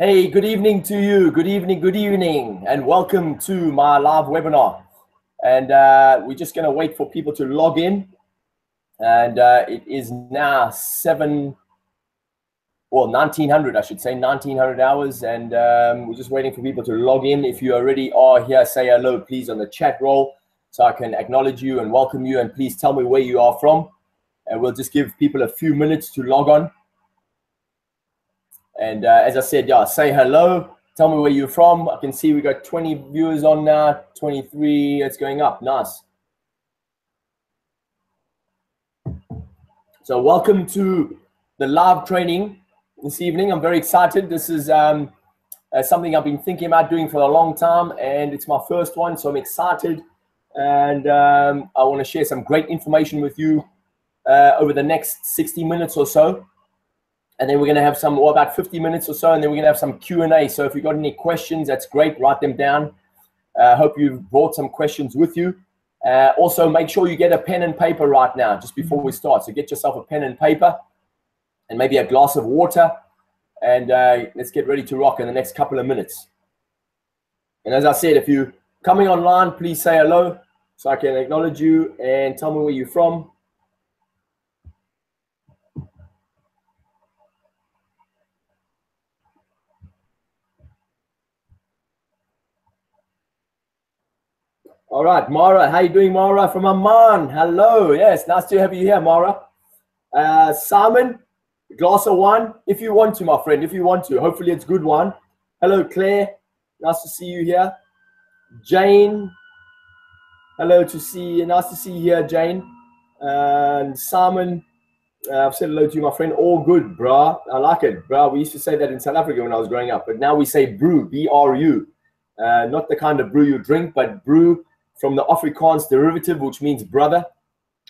Hey, good evening to you. Good evening, and welcome to my live webinar. And we're just going to wait for people to log in. And it is now 1900, I should say, 1900 hours. And we're just waiting for people to log in. If you already are here, say hello, please, on the chat roll so I can acknowledge you and welcome you. And please tell me where you are from. And we'll just give people a few minutes to log on. And as I said, yeah, say hello. Tell me where you're from. I can see we got 20 viewers on now, 23. It's going up. Nice. So welcome to the live training this evening. I'm very excited. This is something I've been thinking about doing for a long time, and it's my first one, so I'm excited. And I want to share some great information with you over the next 60 minutes or so. And then we're going to have about 50 minutes or so, and then we're going to have some Q&A. So if you've got any questions, that's great. Write them down. Hope you've brought some questions with you. Also, make sure you get a pen and paper right now, just before we start. So get yourself a pen and paper and maybe a glass of water. And let's get ready to rock in the next couple of minutes. And as I said, if you're coming online, please say hello so I can acknowledge you and tell me where you're from. All right, Mara, how you doing, Mara? From Amman. Hello. Yes, nice to have you here, Mara. Simon, glass of wine, if you want to, my friend, if you want to. Hopefully it's good wine. Hello, Claire. Nice to see you here. Jane. Hello to see. Nice to see you here, Jane. And Simon, I've said hello to you, my friend. All good, brah. I like it, brah. We used to say that in South Africa when I was growing up, but now we say brew, B-R-U. Not the kind of brew you drink, but brew from the Afrikaans derivative, which means brother.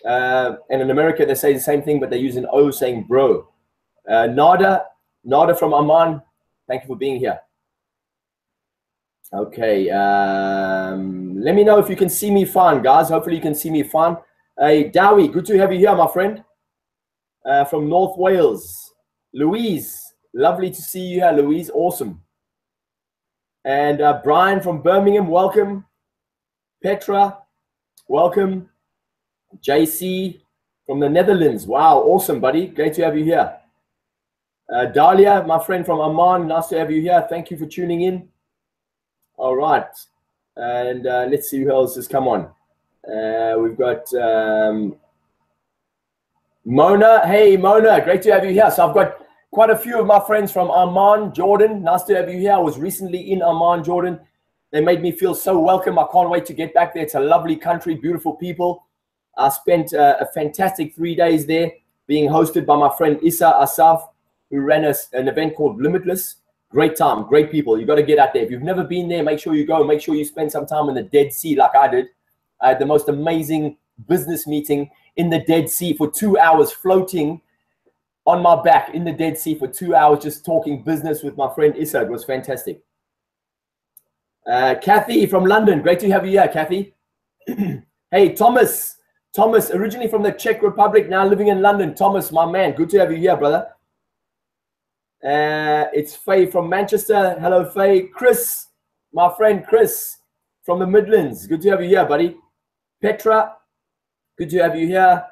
And in America, they say the same thing, but they use an O saying bro. Nada from Amman, thank you for being here. Okay, let me know if you can see me fine, guys. Hopefully you can see me fine. Hey, Dowie, good to have you here, my friend. From North Wales. Louise, lovely to see you here, Louise. Awesome. And Brian from Birmingham, welcome. Petra, welcome. JC from the Netherlands. Wow, awesome, buddy. Great to have you here. Dahlia, my friend from Amman, nice to have you here. Thank you for tuning in. All right. And let's see who else has come on. We've got Mona. Hey, Mona, great to have you here. So I've got quite a few of my friends from Amman, Jordan. Nice to have you here. I was recently in Amman, Jordan. They made me feel so welcome. I can't wait to get back there. It's a lovely country, beautiful people. I spent a fantastic 3 days there being hosted by my friend Issa Asaf, who ran an event called Limitless. Great time, great people. You got to get out there. If you've never been there, make sure you go. Make sure you spend some time in the Dead Sea like I did. I had the most amazing business meeting in the Dead Sea for 2 hours, floating on my back in the Dead Sea for 2 hours, just talking business with my friend Issa. It was fantastic. Kathy from London, great to have you here, Kathy. Hey, Thomas, originally from the Czech Republic, now living in London. Thomas, my man, good to have you here, brother. It's Faye from Manchester. Hello, Faye. Chris, my friend Chris from the Midlands, good to have you here, buddy. Petra, good to have you here.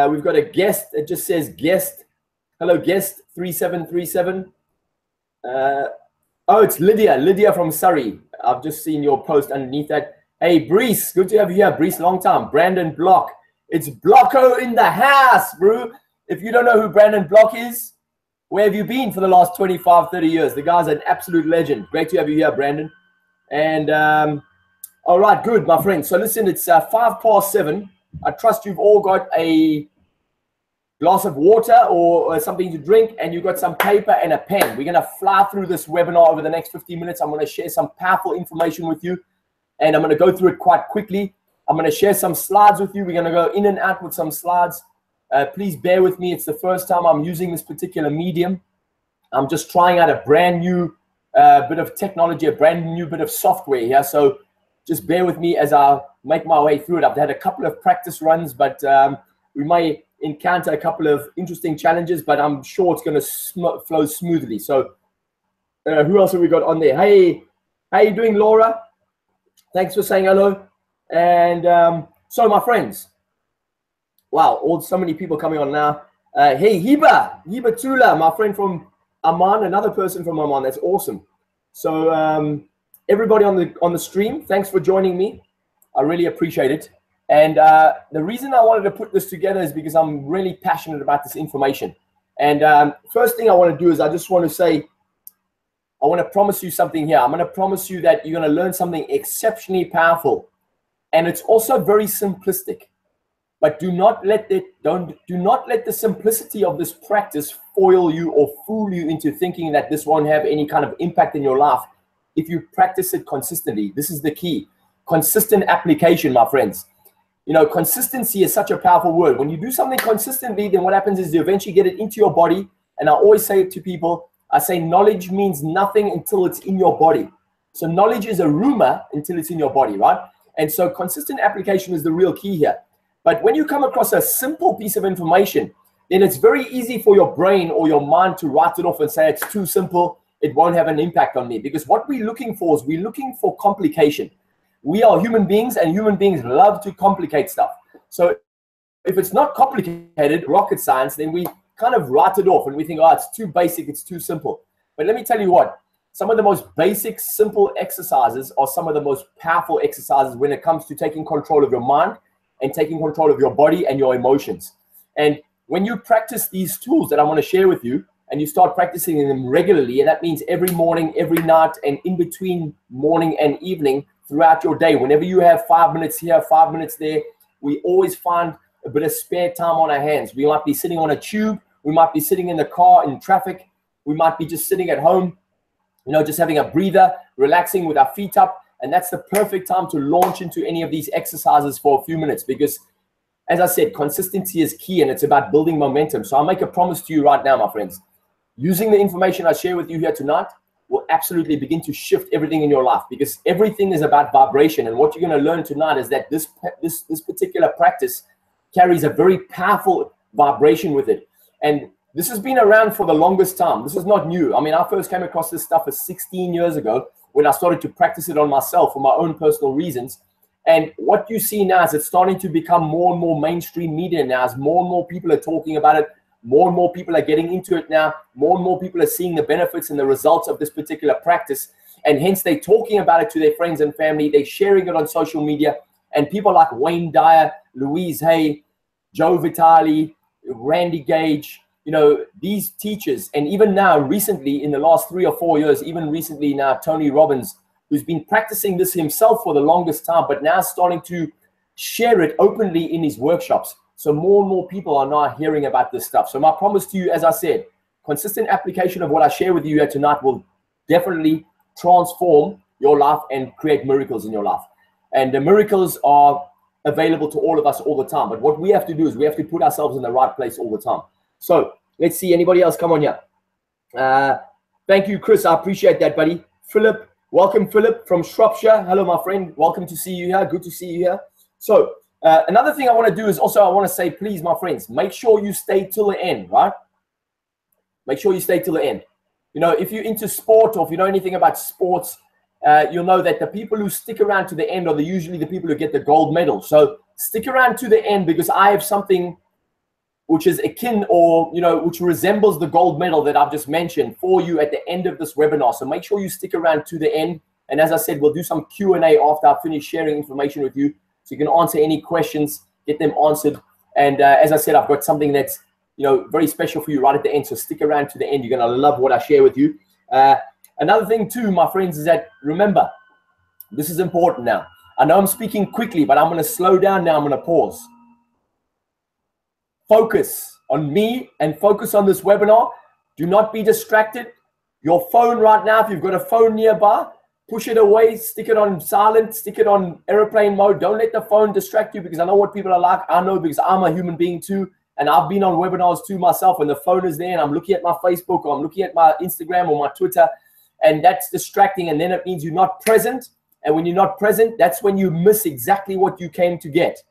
We've got a guest. It just says guest. Hello, guest 3737. Oh, it's Lydia from Surrey. I've just seen your post underneath that. Hey, Brees, good to have you here. Brees, long time. Brandon Block. It's Blocko in the house, bro. If you don't know who Brandon Block is, where have you been for the last 25, 30 years? The guy's an absolute legend. Great to have you here, Brandon. And all right, good, my friend. So listen, it's 7:05. I trust you've all got a glass of water or something to drink, and you've got some paper and a pen. We're going to fly through this webinar over the next 15 minutes. I'm going to share some powerful information with you, and I'm going to go through it quite quickly. I'm going to share some slides with you. We're going to go in and out with some slides. Please bear with me. It's the first time I'm using this particular medium. I'm just trying out a brand new bit of technology, a brand new bit of software here. So just bear with me as I make my way through it. I've had a couple of practice runs, but we may encounter a couple of interesting challenges, but I'm sure it's going to flow smoothly. So Who else have we got on there? Hey, how you doing, Laura? Thanks for saying hello. And so, my friends, wow, so many people coming on now. Hey, Hiba Tula, my friend from Amman, another person from Amman. That's awesome. So, everybody on the stream, thanks for joining me. I really appreciate it. And the reason I wanted to put this together is because I'm really passionate about this information. And first thing I want to do is I just want to say, I want to promise you something here. I'm going to promise you that you're going to learn something exceptionally powerful. And it's also very simplistic. But do not let the simplicity of this practice foil you or fool you into thinking that this won't have any kind of impact in your life if you practice it consistently. This is the key. Consistent application, my friends. You know, consistency is such a powerful word. When you do something consistently, then what happens is you eventually get it into your body. And I always say it to people, I say knowledge means nothing until it's in your body. So knowledge is a rumor until it's in your body, right? And so consistent application is the real key here. But when you come across a simple piece of information, then it's very easy for your brain or your mind to write it off and say it's too simple, it won't have an impact on me. Because what we're looking for is we're looking for complication. We are human beings, and human beings love to complicate stuff. So if it's not complicated, rocket science, then we kind of write it off and we think, oh, it's too basic, it's too simple. But let me tell you what, some of the most basic, simple exercises are some of the most powerful exercises when it comes to taking control of your mind and taking control of your body and your emotions. And when you practice these tools that I want to share with you, and you start practicing them regularly, and that means every morning, every night, and in between morning and evening throughout your day, whenever you have 5 minutes here, 5 minutes there, we always find a bit of spare time on our hands. We might be sitting on a tube, we might be sitting in the car in traffic, we might be just sitting at home, you know, just having a breather, relaxing with our feet up. And that's the perfect time to launch into any of these exercises for a few minutes, because as I said, consistency is key and it's about building momentum. So I'll make a promise to you right now, my friends. Using the information I share with you here tonight will absolutely begin to shift everything in your life, because everything is about vibration. And what you're going to learn tonight is that this particular practice carries a very powerful vibration with it. And this has been around for the longest time. This is not new. I mean, I first came across this stuff 16 years ago when I started to practice it on myself for my own personal reasons. And what you see now is it's starting to become more and more mainstream media now, as more and more people are talking about it. More and more people are getting into it now. More and more people are seeing the benefits and the results of this particular practice. And hence they're talking about it to their friends and family. They're sharing it on social media. And people like Wayne Dyer, Louise Hay, Joe Vitale, Randy Gage, you know, these teachers, and even now recently in the last 3 or 4 years, even recently now, Tony Robbins, who's been practicing this himself for the longest time, but now starting to share it openly in his workshops. So more and more people are now hearing about this stuff. So my promise to you, as I said, consistent application of what I share with you here tonight will definitely transform your life and create miracles in your life. And the miracles are available to all of us all the time. But what we have to do is we have to put ourselves in the right place all the time. So let's see, anybody else come on here? Thank you, Chris. I appreciate that, buddy. Philip, welcome, Philip from Shropshire. Hello, my friend. Welcome to see you here. Good to see you here. So another thing I want to do is also I want to say, please, my friends, make sure you stay till the end, right? Make sure you stay till the end. You know, if you're into sport or if you know anything about sports, you'll know that the people who stick around to the end are usually the people who get the gold medal. So stick around to the end, because I have something which is akin or, you know, which resembles the gold medal that I've just mentioned for you at the end of this webinar. So make sure you stick around to the end. And as I said, we'll do some Q&A after I finish sharing information with you. So you can answer any questions, get them answered. And as I said, I've got something that's, you know, very special for you right at the end. So stick around to the end. You're going to love what I share with you. Another thing too, my friends, is that remember, this is important now. I know I'm speaking quickly, but I'm going to slow down now. I'm going to pause. Focus on me and focus on this webinar. Do not be distracted. Your phone right now, if you've got a phone nearby, push it away, stick it on silent, stick it on airplane mode. Don't let the phone distract you, because I know what people are like. I know, because I'm a human being too. And I've been on webinars too myself, and the phone is there and I'm looking at my Facebook or I'm looking at my Instagram or my Twitter, and that's distracting. And then it means you're not present. And when you're not present, that's when you miss exactly what you came to get.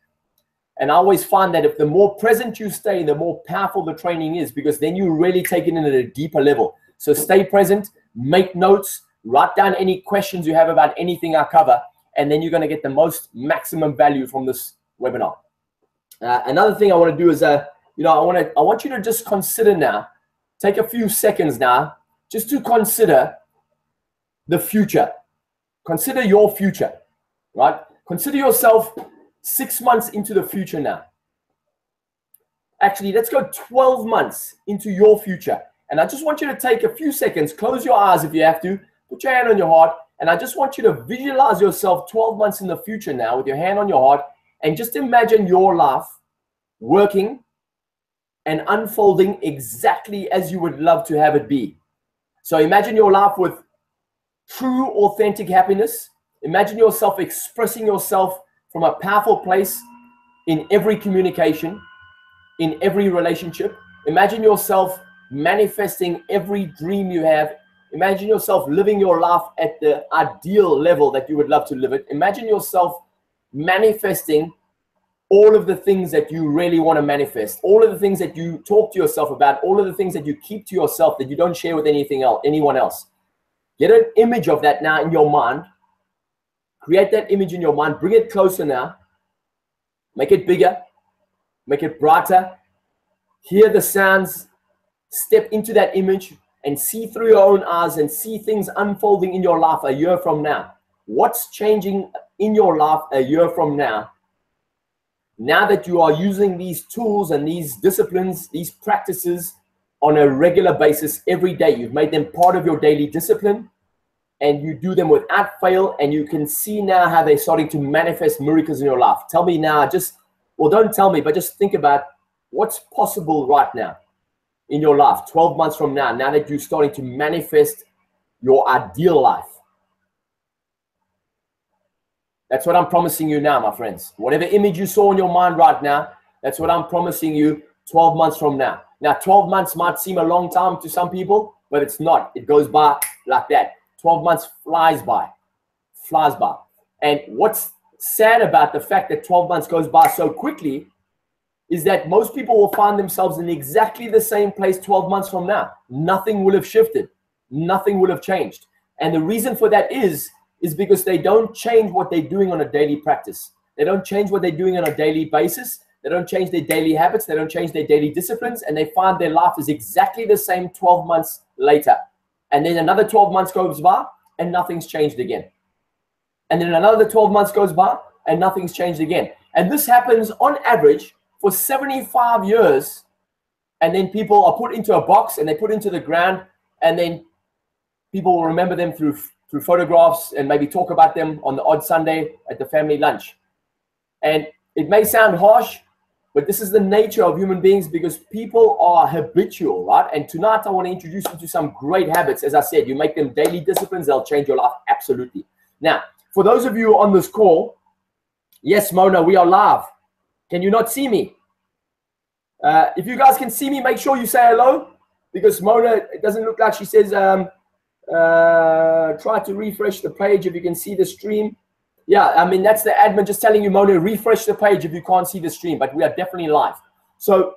And I always find that if the more present you stay, the more powerful the training is, because then you really take it in at a deeper level. So stay present, make notes, write down any questions you have about anything I cover, and then you're going to get the most maximum value from this webinar. Another thing I want to do is, I want you to just consider now, take a few seconds now, just to consider the future. Consider your future, right? Consider yourself 6 months into the future now. Actually, let's go 12 months into your future. And I just want you to take a few seconds, close your eyes if you have to, put your hand on your heart, and I just want you to visualize yourself 12 months in the future now with your hand on your heart, and just imagine your life working and unfolding exactly as you would love to have it be. So imagine your life with true, authentic happiness. Imagine yourself expressing yourself from a powerful place in every communication, in every relationship. Imagine yourself manifesting every dream you have. Imagine yourself living your life at the ideal level that you would love to live it. Imagine yourself manifesting all of the things that you really want to manifest, all of the things that you talk to yourself about, all of the things that you keep to yourself that you don't share with anyone else. Get an image of that now in your mind. Create that image in your mind. Bring it closer now. Make it bigger. Make it brighter. Hear the sounds. Step into that image and see through your own eyes and see things unfolding in your life a year from now. What's changing in your life a year from now? Now that you are using these tools and these disciplines, these practices on a regular basis every day, you've made them part of your daily discipline and you do them without fail, and you can see now how they're starting to manifest miracles in your life. Tell me now, don't tell me, but just think about what's possible right now in your life 12 months from now that you're starting to manifest your ideal life. That's what I'm promising you now, my friends. Whatever image you saw in your mind right now, that's what I'm promising you 12 months from now. Now, 12 months might seem a long time to some people, but it's not. It goes by like that. 12 months flies by. And what's sad about the fact that 12 months goes by so quickly is that most people will find themselves in exactly the same place 12 months from now. Nothing will have shifted. Nothing will have changed. And the reason for that is because they don't change what they're doing on a daily practice. They don't change what they're doing on a daily basis. They don't change their daily habits. They don't change their daily disciplines. And they find their life is exactly the same 12 months later. And then another 12 months goes by and nothing's changed again. And then another 12 months goes by and nothing's changed again. And this happens on average for 75 years. And then people are put into a box and they put into the ground, and then people will remember them through photographs and maybe talk about them on the odd Sunday at the family lunch. And it may sound harsh, but this is the nature of human beings, because people are habitual, right? And tonight I want to introduce you to some great habits. As I said, you make them daily disciplines, they'll change your life absolutely. Now, for those of you on this call, yes, Mona, we are live. Can you not see me? If you guys can see me, make sure you say hello, because Mona, it doesn't look like she says, try to refresh the page if you can see the stream. Yeah, I mean, that's the admin just telling you, Mona, refresh the page if you can't see the stream, but we are definitely live. So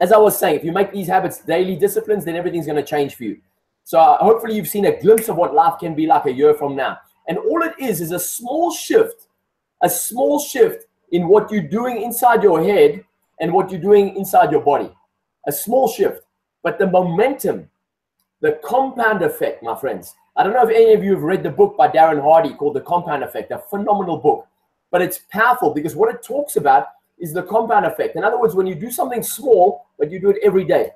as I was saying, if you make these habits daily disciplines, then everything's going to change for you. So hopefully you've seen a glimpse of what life can be like a year from now. And all it is a small shift in what you're doing inside your head and what you're doing inside your body. A small shift, but the momentum, the compound effect, my friends. I don't know if any of you have read the book by Darren Hardy called The Compound Effect, a phenomenal book. But it's powerful because what it talks about is the compound effect. In other words, when you do something small, but you do it every day.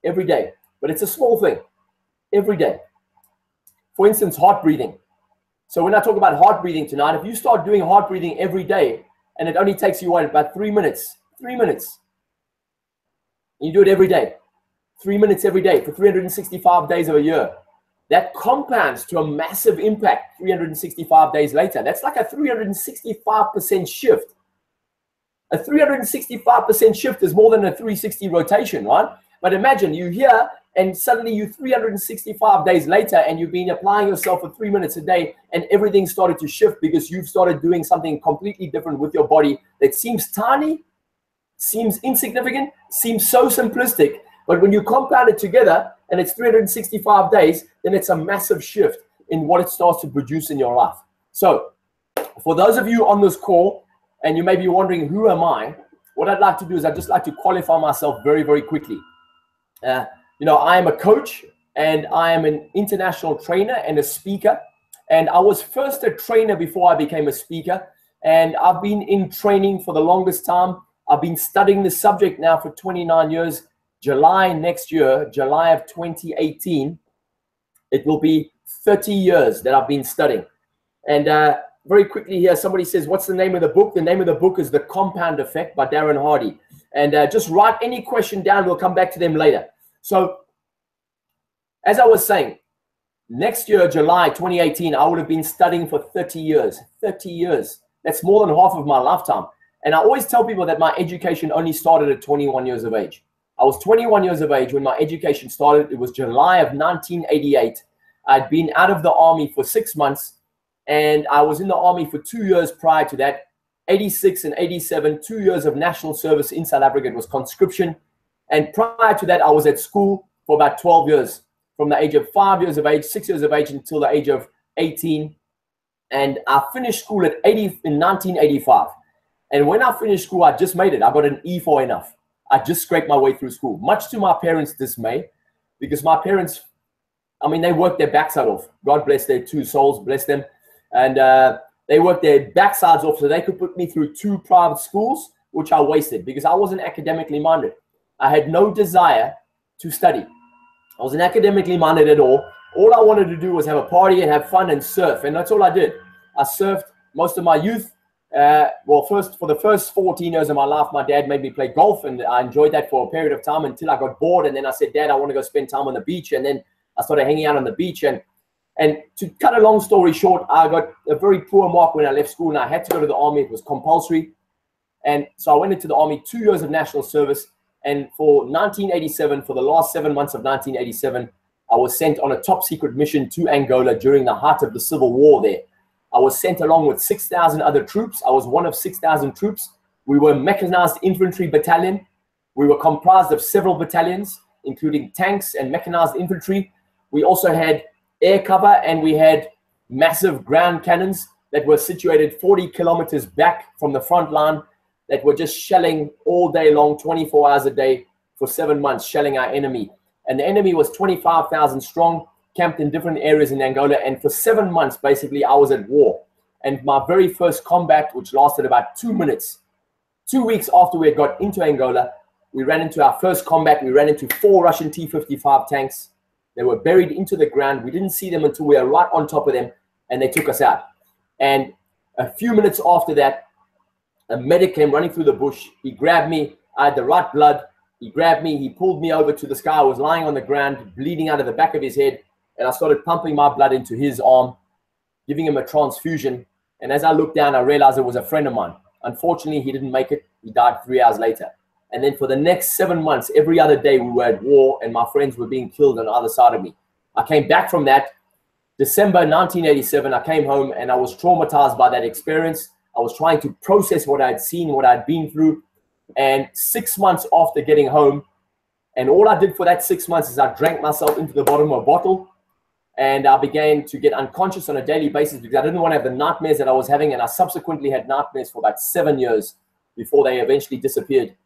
But it's a small thing, every day. For instance, heart breathing. So when I talk about heart breathing tonight, if you start doing heart breathing every day, and it only takes you, about 3 minutes. 3 minutes. You do it every day. 3 minutes every day for 365 days of a year. That compounds to a massive impact 365 days later. That's like a 365% shift. A 365% shift is more than a 360 rotation, right? But imagine you here and suddenly you 365 days later and you've been applying yourself for 3 minutes a day and everything started to shift because you've started doing something completely different with your body that seems tiny, seems insignificant, seems so simplistic. But when you compound it together, and it's 365 days, then it's a massive shift in what it starts to produce in your life. So for those of you on this call, and you may be wondering, who am I? What I'd like to do is I'd just like to qualify myself very, very quickly. You know, I am a coach, and I am an international trainer and a speaker. And I was first a trainer before I became a speaker. And I've been in training for the longest time. I've been studying this subject now for 29 years. July next year, July of 2018, it will be 30 years that I've been studying. And very quickly here, somebody says, what's the name of the book? The name of the book is The Compound Effect by Darren Hardy. And just write any question down. We'll come back to them later. So as I was saying, next year, July 2018, I would have been studying for 30 years. 30 years. That's more than half of my lifetime. And I always tell people that my education only started at 21 years of age. I was 21 years of age when my education started. It was July of 1988. I'd been out of the army for 6 months, and I was in the army for 2 years prior to that. 86 and 87, 2 years of national service in South Africa. It was conscription. And prior to that, I was at school for about 12 years, from the age of 5 years of age, 6 years of age, until the age of 18. And I finished school in 1985. And when I finished school, I just made it. I got an E for enough. I just scraped my way through school, much to my parents' dismay, because my parents, I mean, they worked their backside off. God bless their two souls, bless them. And they worked their backsides off so they could put me through 2 private schools, which I wasted because I wasn't academically minded. I had no desire to study. I wasn't academically minded at all. All I wanted to do was have a party and have fun and surf. And that's all I did. I surfed most of my youth. For the first 14 years of my life, my dad made me play golf, and I enjoyed that for a period of time until I got bored. And then I said, Dad, I want to go spend time on the beach. And then I started hanging out on the beach. And to cut a long story short, I got a very poor mark when I left school, and I had to go to the army. It was compulsory. And so I went into the army, 2 years of national service. And for 1987, for the last 7 months of 1987, I was sent on a top secret mission to Angola during the height of the civil war there. I was sent along with 6,000 other troops. I was one of 6,000 troops. We were a mechanized infantry battalion. We were comprised of several battalions, including tanks and mechanized infantry. We also had air cover, and we had massive ground cannons that were situated 40 kilometers back from the front line, that were just shelling all day long, 24 hours a day for 7 months, shelling our enemy. And the enemy was 25,000 strong, camped in different areas in Angola. And for 7 months, basically, I was at war. And my very first combat, which lasted about 2 minutes, 2 weeks after we had got into Angola, we ran into our first combat. We ran into 4 Russian T-55 tanks. They were buried into the ground. We didn't see them until we were right on top of them, and they took us out. And a few minutes after that, a medic came running through the bush. He grabbed me. I had the right blood. He grabbed me. He pulled me over to the sky. I was lying on the ground, bleeding out of the back of his head. And I started pumping my blood into his arm, giving him a transfusion. And as I looked down, I realized it was a friend of mine. Unfortunately, he didn't make it. He died 3 hours later. And then for the next 7 months, every other day we were at war, and my friends were being killed on the other side of me. I came back from that. December 1987, I came home, and I was traumatized by that experience. I was trying to process what I had seen, what I had been through. And 6 months after getting home, and all I did for that 6 months is I drank myself into the bottom of a bottle, and I began to get unconscious on a daily basis because I didn't want to have the nightmares that I was having. And I subsequently had nightmares for about 7 years before they eventually disappeared.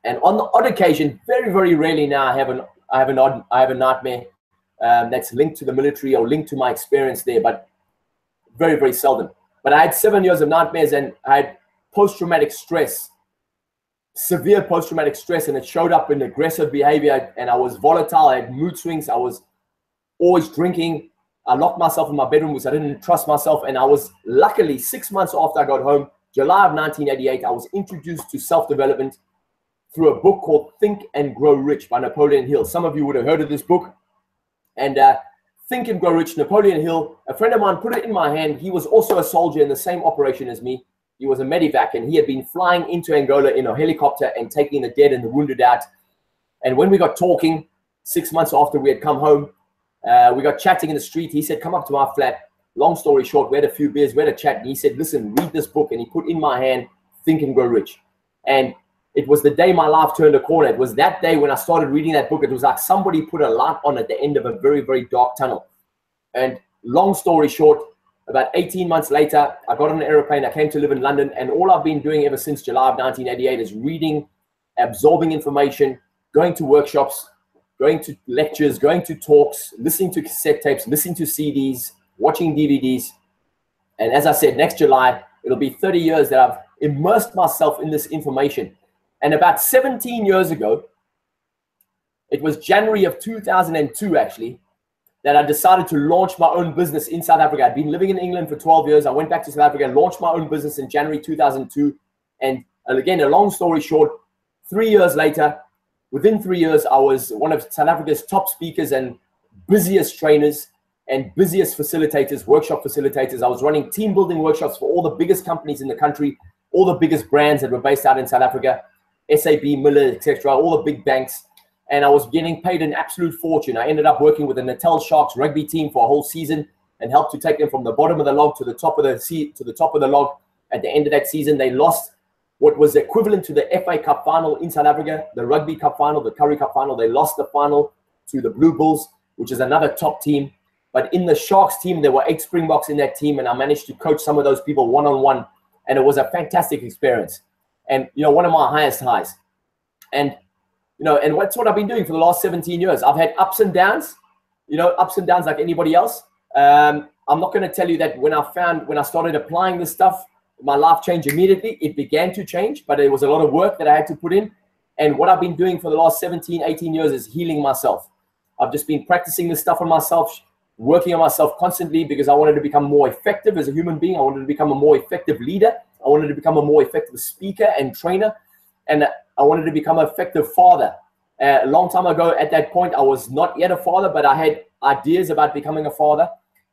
And on the odd occasion, very, very rarely now, I have a nightmare that's linked to the military or linked to my experience there, but very, very seldom. But I had 7 years of nightmares, and I had post-traumatic stress, severe post-traumatic stress, and it showed up in aggressive behavior, and I was volatile. I had mood swings. I was always drinking. I locked myself in my bedroom because I didn't trust myself. And I was, luckily, 6 months after I got home, July of 1988, I was introduced to self-development through a book called Think and Grow Rich by Napoleon Hill. Some of you would have heard of this book. And Think and Grow Rich, Napoleon Hill, a friend of mine put it in my hand. He was also a soldier in the same operation as me. He was a medevac, and he had been flying into Angola in a helicopter and taking the dead and the wounded out. And when we got talking, 6 months after we had come home, we got chatting in the street. He said, come up to my flat. Long story short, we had a few beers, we had a chat. And he said, listen, read this book. And he put in my hand, Think and Grow Rich. And it was the day my life turned a corner. It was that day when I started reading that book. It was like somebody put a light on at the end of a very, very dark tunnel. And long story short, about 18 months later, I got on an airplane. I came to live in London, and all I've been doing ever since July of 1988 is reading, absorbing information, going to workshops, going to lectures, going to talks, listening to cassette tapes, listening to CDs, watching DVDs. And as I said, next July, it'll be 30 years that I've immersed myself in this information. And about 17 years ago, it was January of 2002 actually, that I decided to launch my own business in South Africa. I'd been living in England for 12 years. I went back to South Africa and launched my own business in January 2002. And again, a long story short, 3 years later, within 3 years, I was one of South Africa's top speakers and busiest trainers and busiest facilitators, workshop facilitators. I was running team building workshops for all the biggest companies in the country, all the biggest brands that were based out in South Africa, SAP, Miller, etc., all the big banks. And I was getting paid an absolute fortune. I ended up working with the Natal Sharks rugby team for a whole season and helped to take them from the bottom of the log to the top of the log. At the end of that season, they lost what was equivalent to the FA Cup final in South Africa, the Rugby Cup final, the Currie Cup final. They lost the final to the Blue Bulls, which is another top team. But in the Sharks team, there were 8 Springboks in that team, and I managed to coach some of those people one-on-one, and it was a fantastic experience. And, you know, one of my highest highs. And you know, and that's what I've been doing for the last 17 years. I've had ups and downs, you know, ups and downs like anybody else. I'm not going to tell you that when I started applying this stuff, my life changed immediately. It began to change, but it was a lot of work that I had to put in. And what I've been doing for the last 17, 18 years is healing myself. I've just been practicing this stuff on myself, working on myself constantly because I wanted to become more effective as a human being. I wanted to become a more effective leader. I wanted to become a more effective speaker and trainer. And I wanted to become an effective father. A long time ago, at that point, I was not yet a father, but I had ideas about becoming a father.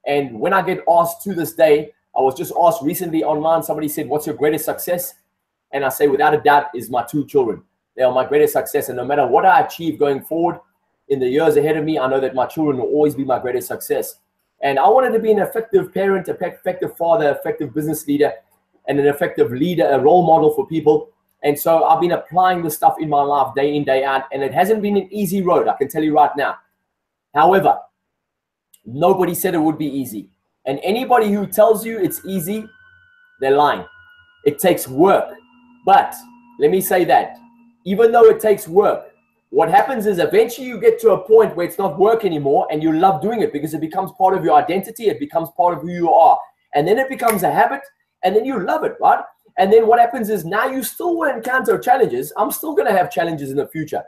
And when I get asked to this day, I was just asked recently online, somebody said, what's your greatest success? And I say, without a doubt, is my 2 children. They are my greatest success. And no matter what I achieve going forward in the years ahead of me, I know that my children will always be my greatest success. And I wanted to be an effective parent, an effective father, effective business leader, and an effective leader, a role model for people. And so I've been applying this stuff in my life day in, day out, and it hasn't been an easy road, I can tell you right now. However, nobody said it would be easy. And anybody who tells you it's easy, they're lying. It takes work. But let me say that, even though it takes work, what happens is eventually you get to a point where it's not work anymore and you love doing it because it becomes part of your identity, it becomes part of who you are. And then it becomes a habit, and then you love it, right? And then what happens is now you still will encounter challenges. I'm still going to have challenges in the future.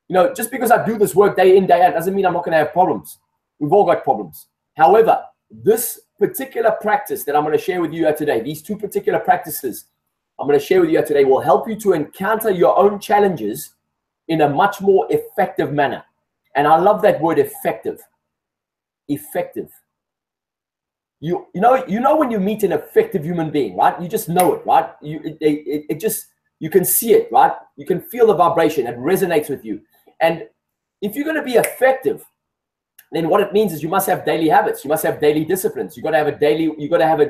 You know, just because I do this work day in, day out doesn't mean I'm not going to have problems. We've all got problems. However, this particular practice that I'm going to share with you today, these 2 particular practices I'm going to share with you today will help you to encounter your own challenges in a much more effective manner. And I love that word effective. Effective. You know when you meet an effective human being, right? You just know it, right? You can see it, right? You can feel the vibration. It resonates with you. And if you're going to be effective, then what it means is you must have daily habits. You must have daily disciplines. You got to have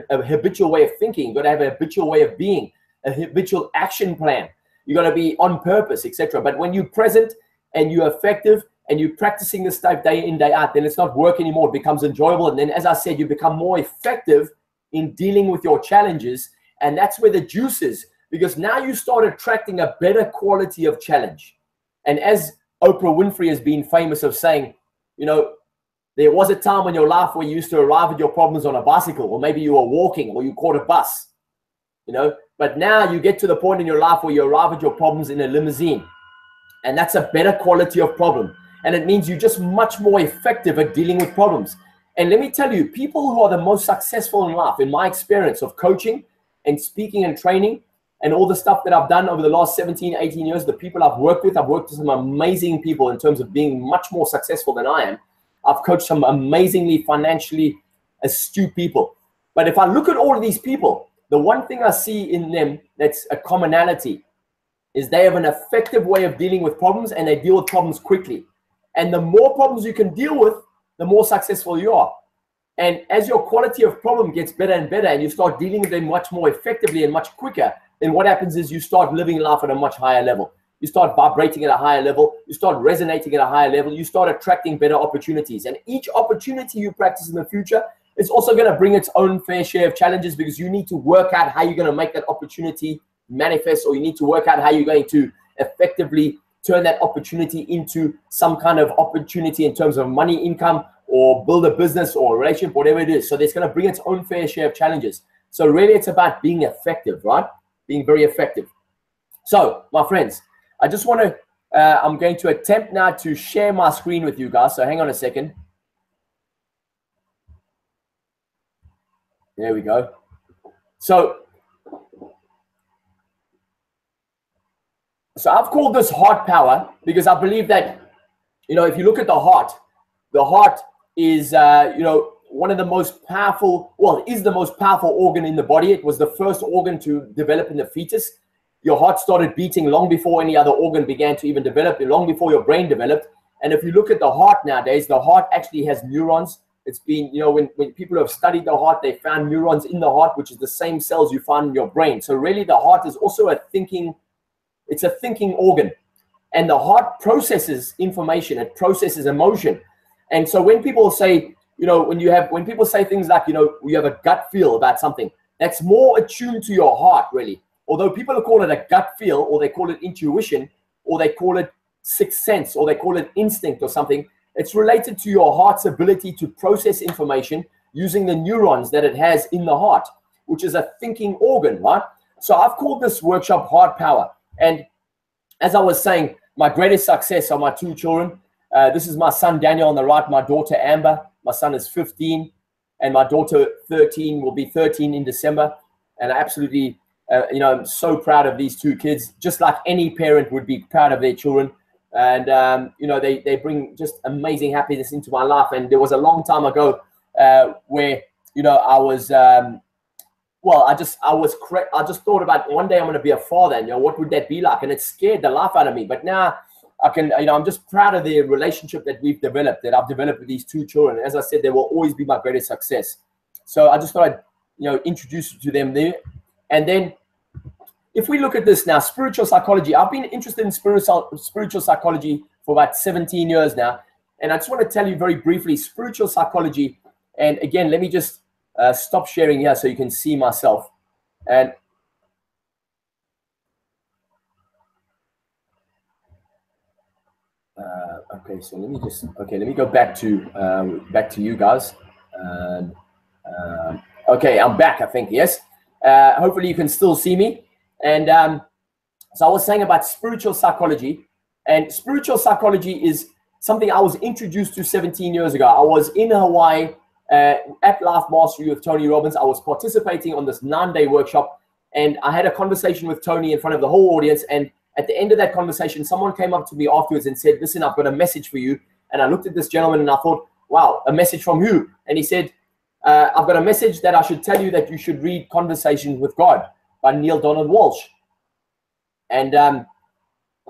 a habitual way of thinking. You got to have a habitual way of being, a habitual action plan. You got to be on purpose, etc. But when you're present and you're effective, and you're practicing this stuff day in, day out, then it's not work anymore. It becomes enjoyable. And then, as I said, you become more effective in dealing with your challenges. And that's where the juice is, because now you start attracting a better quality of challenge. And as Oprah Winfrey has been famous of saying, you know, there was a time in your life where you used to arrive at your problems on a bicycle, or maybe you were walking, or you caught a bus, you know, but now you get to the point in your life where you arrive at your problems in a limousine. And that's a better quality of problem. And it means you're just much more effective at dealing with problems. And let me tell you, people who are the most successful in life, in my experience of coaching and speaking and training and all the stuff that I've done over the last 17, 18 years, the people I've worked with some amazing people in terms of being much more successful than I am. I've coached some amazingly financially astute people. But if I look at all of these people, the one thing I see in them that's a commonality is they have an effective way of dealing with problems, and they deal with problems quickly. And the more problems you can deal with, the more successful you are. And as your quality of problem gets better and better, and you start dealing with them much more effectively and much quicker, then what happens is you start living life at a much higher level. You start vibrating at a higher level. You start resonating at a higher level. You start attracting better opportunities. And each opportunity you practice in the future is also going to bring its own fair share of challenges, because you need to work out how you're going to make that opportunity manifest, or you need to work out how you're going to effectively turn that opportunity into some kind of opportunity in terms of money, income, or build a business or a relationship, whatever it is. So it's going to bring its own fair share of challenges. So really it's about being effective, right? Being very effective. So my friends, I just want to, I'm going to attempt now to share my screen with you guys. So hang on a second. There we go. So I've called this heart power because I believe that, you know, if you look at the heart is, you know, one of the most powerful, well, it is the most powerful organ in the body. It was the first organ to develop in the fetus. Your heart started beating long before any other organ began to even develop, long before your brain developed. And if you look at the heart nowadays, the heart actually has neurons. It's been, you know, when people have studied the heart, they found neurons in the heart, which is the same cells you find in your brain. So really the heart is also a thinking, it's a thinking organ. And the heart processes information, it processes emotion. And so when people say, you know, when people say things like, you know, you have a gut feel about something, that's more attuned to your heart, really. Although people call it a gut feel, or they call it intuition, or they call it sixth sense, or they call it instinct or something, it's related to your heart's ability to process information using the neurons that it has in the heart, which is a thinking organ, right? So I've called this workshop Heart Power. And as I was saying, my greatest success are my two children. This is my son Daniel on the right, my daughter Amber. My son is 15, and my daughter 13 will be 13 in December. And I absolutely, you know, I'm so proud of these two kids, just like any parent would be proud of their children. And, you know, they bring just amazing happiness into my life. And there was a long time ago where, you know, I was, well, I just thought about one day I'm going to be a father, and, you know, what would that be like? And it scared the life out of me. But now I can, you know, I'm just proud of the relationship that we've developed, that I've developed with these two children. As I said, they will always be my greatest success. So I just thought I'd, you know, introduce you to them there. And then if we look at this now, spiritual psychology, I've been interested in spiritual psychology for about 17 years now. And I just want to tell you very briefly, spiritual psychology. And again, let me just stop sharing here so you can see myself. And okay, so let me go back to you guys. Okay, I'm back, I think, yes. Hopefully you can still see me. And so I was saying about spiritual psychology, and spiritual psychology is something I was introduced to 17 years ago. I was in Hawaii at Life Mastery with Tony Robbins. I was participating on this 9-day workshop, and I had a conversation with Tony in front of the whole audience. And at the end of that conversation, someone came up to me afterwards and said, listen, I've got a message for you. And I looked at this gentleman and I thought, wow, a message from who? And he said, I've got a message that I should tell you that you should read Conversations with God by Neale Donald Walsch. And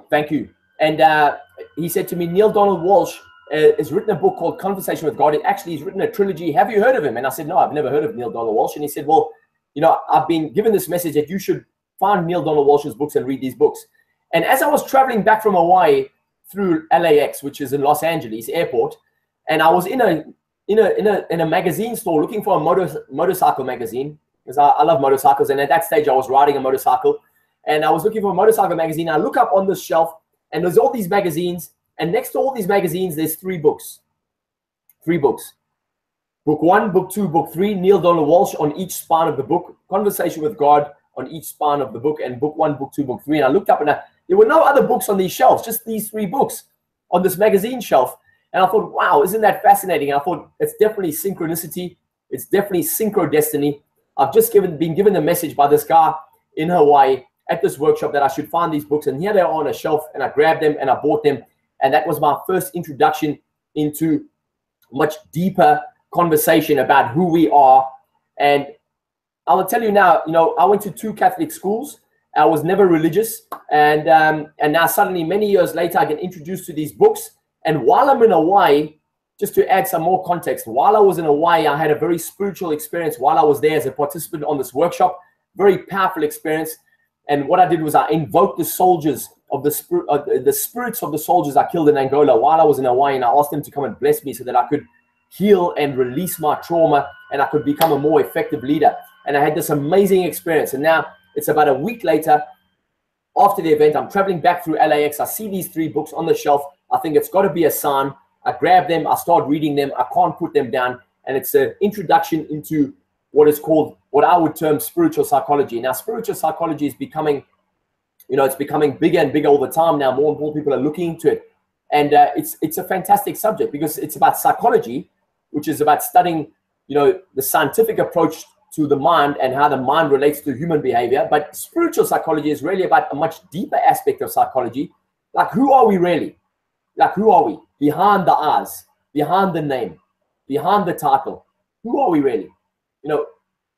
thank you. And he said to me, Neale Donald Walsch has written a book called Conversation with God. It actually he's written a trilogy. Have you heard of him? And I said, no, I've never heard of Neale Donald Walsch. And he said, well, you know, I've been given this message that you should find Neale Donald Walsch's books and read these books. And as I was traveling back from Hawaii through LAX, which is in Los Angeles airport, and I was in a magazine store looking for a motorcycle magazine, because I love motorcycles. And at that stage, I was riding a motorcycle, and I was looking for a motorcycle magazine. I look up on this shelf, and there's all these magazines. And next to all these magazines, there's 3 books. 3 books. Book 1, book 2, book 3, Neale Donald Walsch on each spine of the book, Conversation with God on each spine of the book, and book 1, book 2, book 3. And I looked up, and there were no other books on these shelves, just these 3 books on this magazine shelf. And I thought, wow, isn't that fascinating? And I thought, it's definitely synchronicity. It's definitely synchro destiny. I've just been given a message by this guy in Hawaii at this workshop that I should find these books. And here they are on a shelf, and I grabbed them and I bought them. And that was my first introduction into much deeper conversation about who we are. And I will tell you now, you know, I went to 2 Catholic schools. I was never religious. And now suddenly, many years later, I get introduced to these books. And while I'm in Hawaii, just to add some more context, while I was in Hawaii, I had a very spiritual experience while I was there as a participant on this workshop. Very powerful experience. And what I did was I invoked the soldiers of the spirits of the soldiers I killed in Angola while I was in Hawaii, and I asked them to come and bless me so that I could heal and release my trauma, and I could become a more effective leader. And I had this amazing experience. And now it's about a week later after the event. I'm traveling back through LAX. I see these 3 books on the shelf. I think it's got to be a sign. I grab them. I start reading them. I can't put them down. And it's an introduction into what is called, what I would term, spiritual psychology. Now, spiritual psychology is becoming, it's becoming bigger and bigger all the time now. More and more people are looking into it. And it's a fantastic subject because it's about psychology, which is about studying, the scientific approach to the mind and how the mind relates to human behavior. But spiritual psychology is really about a much deeper aspect of psychology. Like, who are we really? Like, who are we? Behind the eyes, behind the name, behind the title. Who are we really?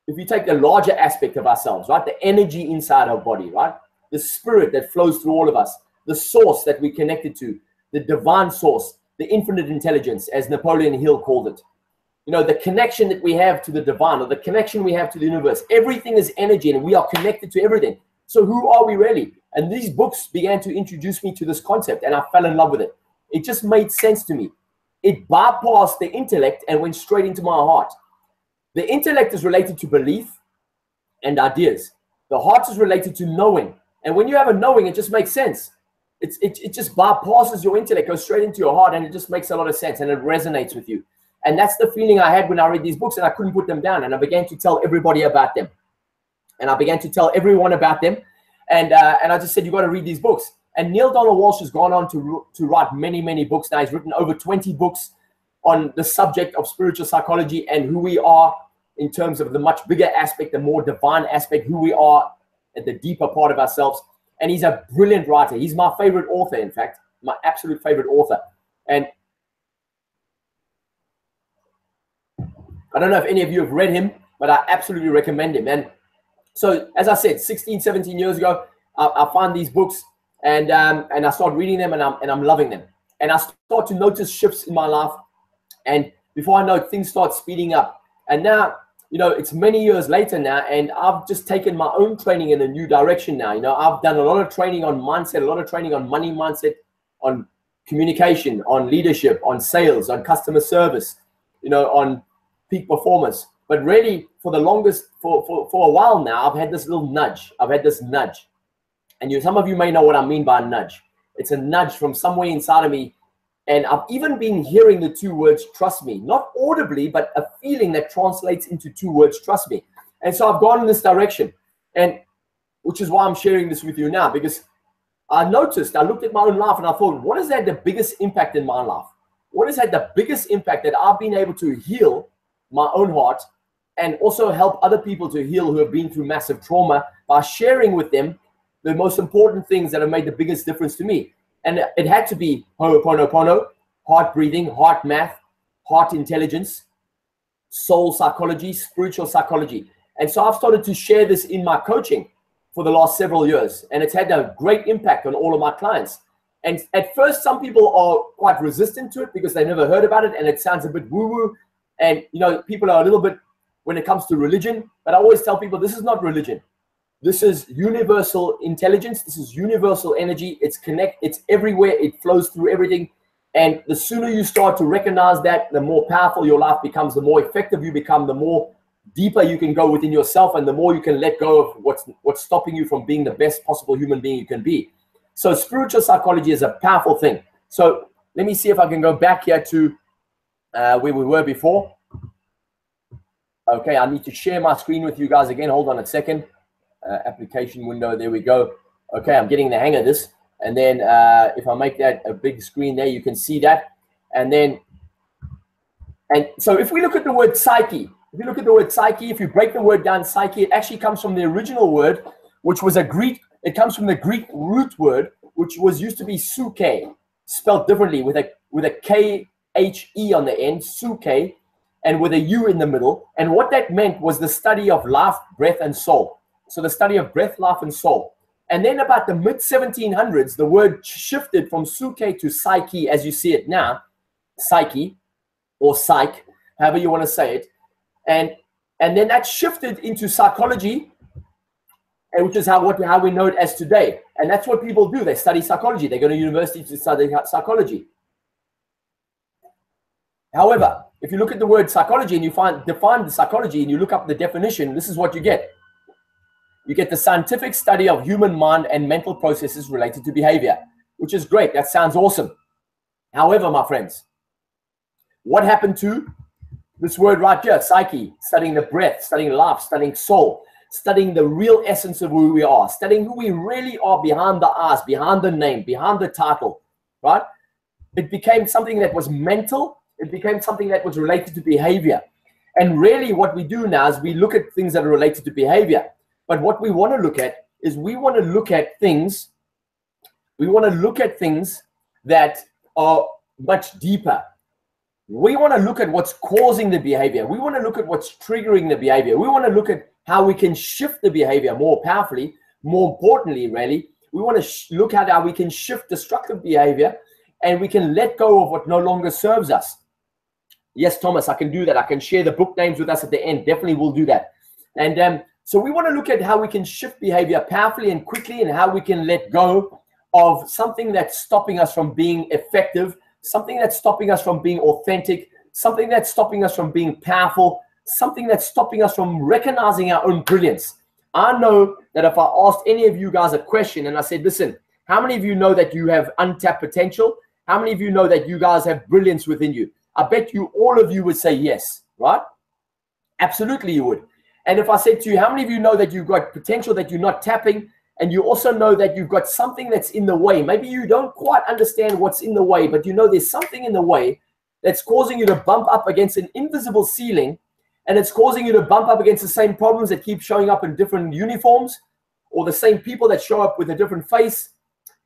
If you take the larger aspect of ourselves, right? The energy inside our body, right? The spirit that flows through all of us, the source that we're connected to, the divine source, the infinite intelligence, as Napoleon Hill called it. The connection that we have to the divine, or the connection we have to the universe. Everything is energy and we are connected to everything. So who are we really? And these books began to introduce me to this concept, and I fell in love with it. It just made sense to me. It bypassed the intellect and went straight into my heart. The intellect is related to belief and ideas. The heart is related to knowing. And when you have a knowing, it just makes sense. It just bypasses your intellect, goes straight into your heart, and it just makes a lot of sense, and it resonates with you. And that's the feeling I had when I read these books, and I couldn't put them down. And I began to tell everybody about them. And I began to tell everyone about them. And I just said, you got to read these books. And Neil Donald Walsh has gone on to write many, many books now. He's written over 20 books on the subject of spiritual psychology and who we are in terms of the much bigger aspect, the more divine aspect, who we are at the deeper part of ourselves. And he's a brilliant writer. He's my favorite author, in fact, my absolute favorite author. And I don't know if any of you have read him, but I absolutely recommend him. And so, as I said, 16, 17 years ago, I found these books and I started reading them, and I'm loving them. And I start to notice shifts in my life. And before I know it, things start speeding up. And now, it's many years later now, and I've just taken my own training in a new direction now. I've done a lot of training on mindset, a lot of training on money mindset, on communication, on leadership, on sales, on customer service, on peak performance. But really, for the longest, for a while now, I've had this little nudge. I've had this nudge. And some of you may know what I mean by nudge. It's a nudge from somewhere inside of me. And I've even been hearing the 2 words, trust me, not audibly, but a feeling that translates into 2 words, trust me. And so I've gone in this direction, and which is why I'm sharing this with you now, because I looked at my own life and I thought, what has had the biggest impact in my life? What has had the biggest impact that I've been able to heal my own heart and also help other people to heal who have been through massive trauma by sharing with them the most important things that have made the biggest difference to me. And it had to be Ho'oponopono, heart breathing, heart math, heart intelligence, soul psychology, spiritual psychology. And so I've started to share this in my coaching for the last several years. And it's had a great impact on all of my clients. And at first, some people are quite resistant to it because they never heard about it and it sounds a bit woo-woo. And, people are a little bit when it comes to religion. But I always tell people, this is not religion. This is universal intelligence. This is universal energy. It's everywhere. It flows through everything. And the sooner you start to recognize that, the more powerful your life becomes, the more effective you become, the more deeper you can go within yourself, and the more you can let go of what's stopping you from being the best possible human being you can be. So spiritual psychology is a powerful thing. So let me see if I can go back here to where we were before. Okay, I need to share my screen with you guys again. Hold on a second. Application window, there we go. Okay, I'm getting the hang of this. And then if I make that a big screen there, you can see that. And so if we look at the word psyche, if you break the word down, psyche, it actually comes from the original word, which was it comes from the Greek root word, which was used to be suke, spelled differently with a K-H-E on the end, suke, and with a U in the middle. And what that meant was the study of life, breath, and soul. So the study of breath, life, and soul. And then about the mid-1700s, the word shifted from suke to psyche, as you see it now, psyche, or psych, however you want to say it. And then that shifted into psychology. and which is how we know it as today. And that's what people do. They study psychology. They go to university to study psychology. However, if you look at the word psychology and you define the psychology and you look up the definition, this is what you get. You get the scientific study of human mind and mental processes related to behavior, which is great. That sounds awesome. However, my friends, what happened to this word right here, psyche, studying the breath, studying life, studying soul, studying the real essence of who we are, studying who we really are behind the eyes, behind the name, behind the title, right? It became something that was mental. It became something that was related to behavior. And really what we do now is we look at things that are related to behavior. But what we want to look at is we want to look at things that are much deeper. We want to look at what's causing the behavior. We want to look at what's triggering the behavior. We want to look at how we can shift the behavior more powerfully. More importantly, really, we want to look at how we can shift destructive behavior and we can let go of what no longer serves us. Yes, Thomas, I can do that. I can share the book names with us at the end. Definitely will do that. And so we want to look at how we can shift behavior powerfully and quickly and how we can let go of something that's stopping us from being effective, something that's stopping us from being authentic, something that's stopping us from being powerful, something that's stopping us from recognizing our own brilliance. I know that if I asked any of you guys a question and I said, listen, how many of you know that you have untapped potential? How many of you know that you guys have brilliance within you? I bet you all of you would say yes, right? Absolutely you would. And if I said to you, how many of you know that you've got potential that you're not tapping, and you also know that you've got something that's in the way? Maybe you don't quite understand what's in the way, but you know there's something in the way that's causing you to bump up against an invisible ceiling, and it's causing you to bump up against the same problems that keep showing up in different uniforms, or the same people that show up with a different face,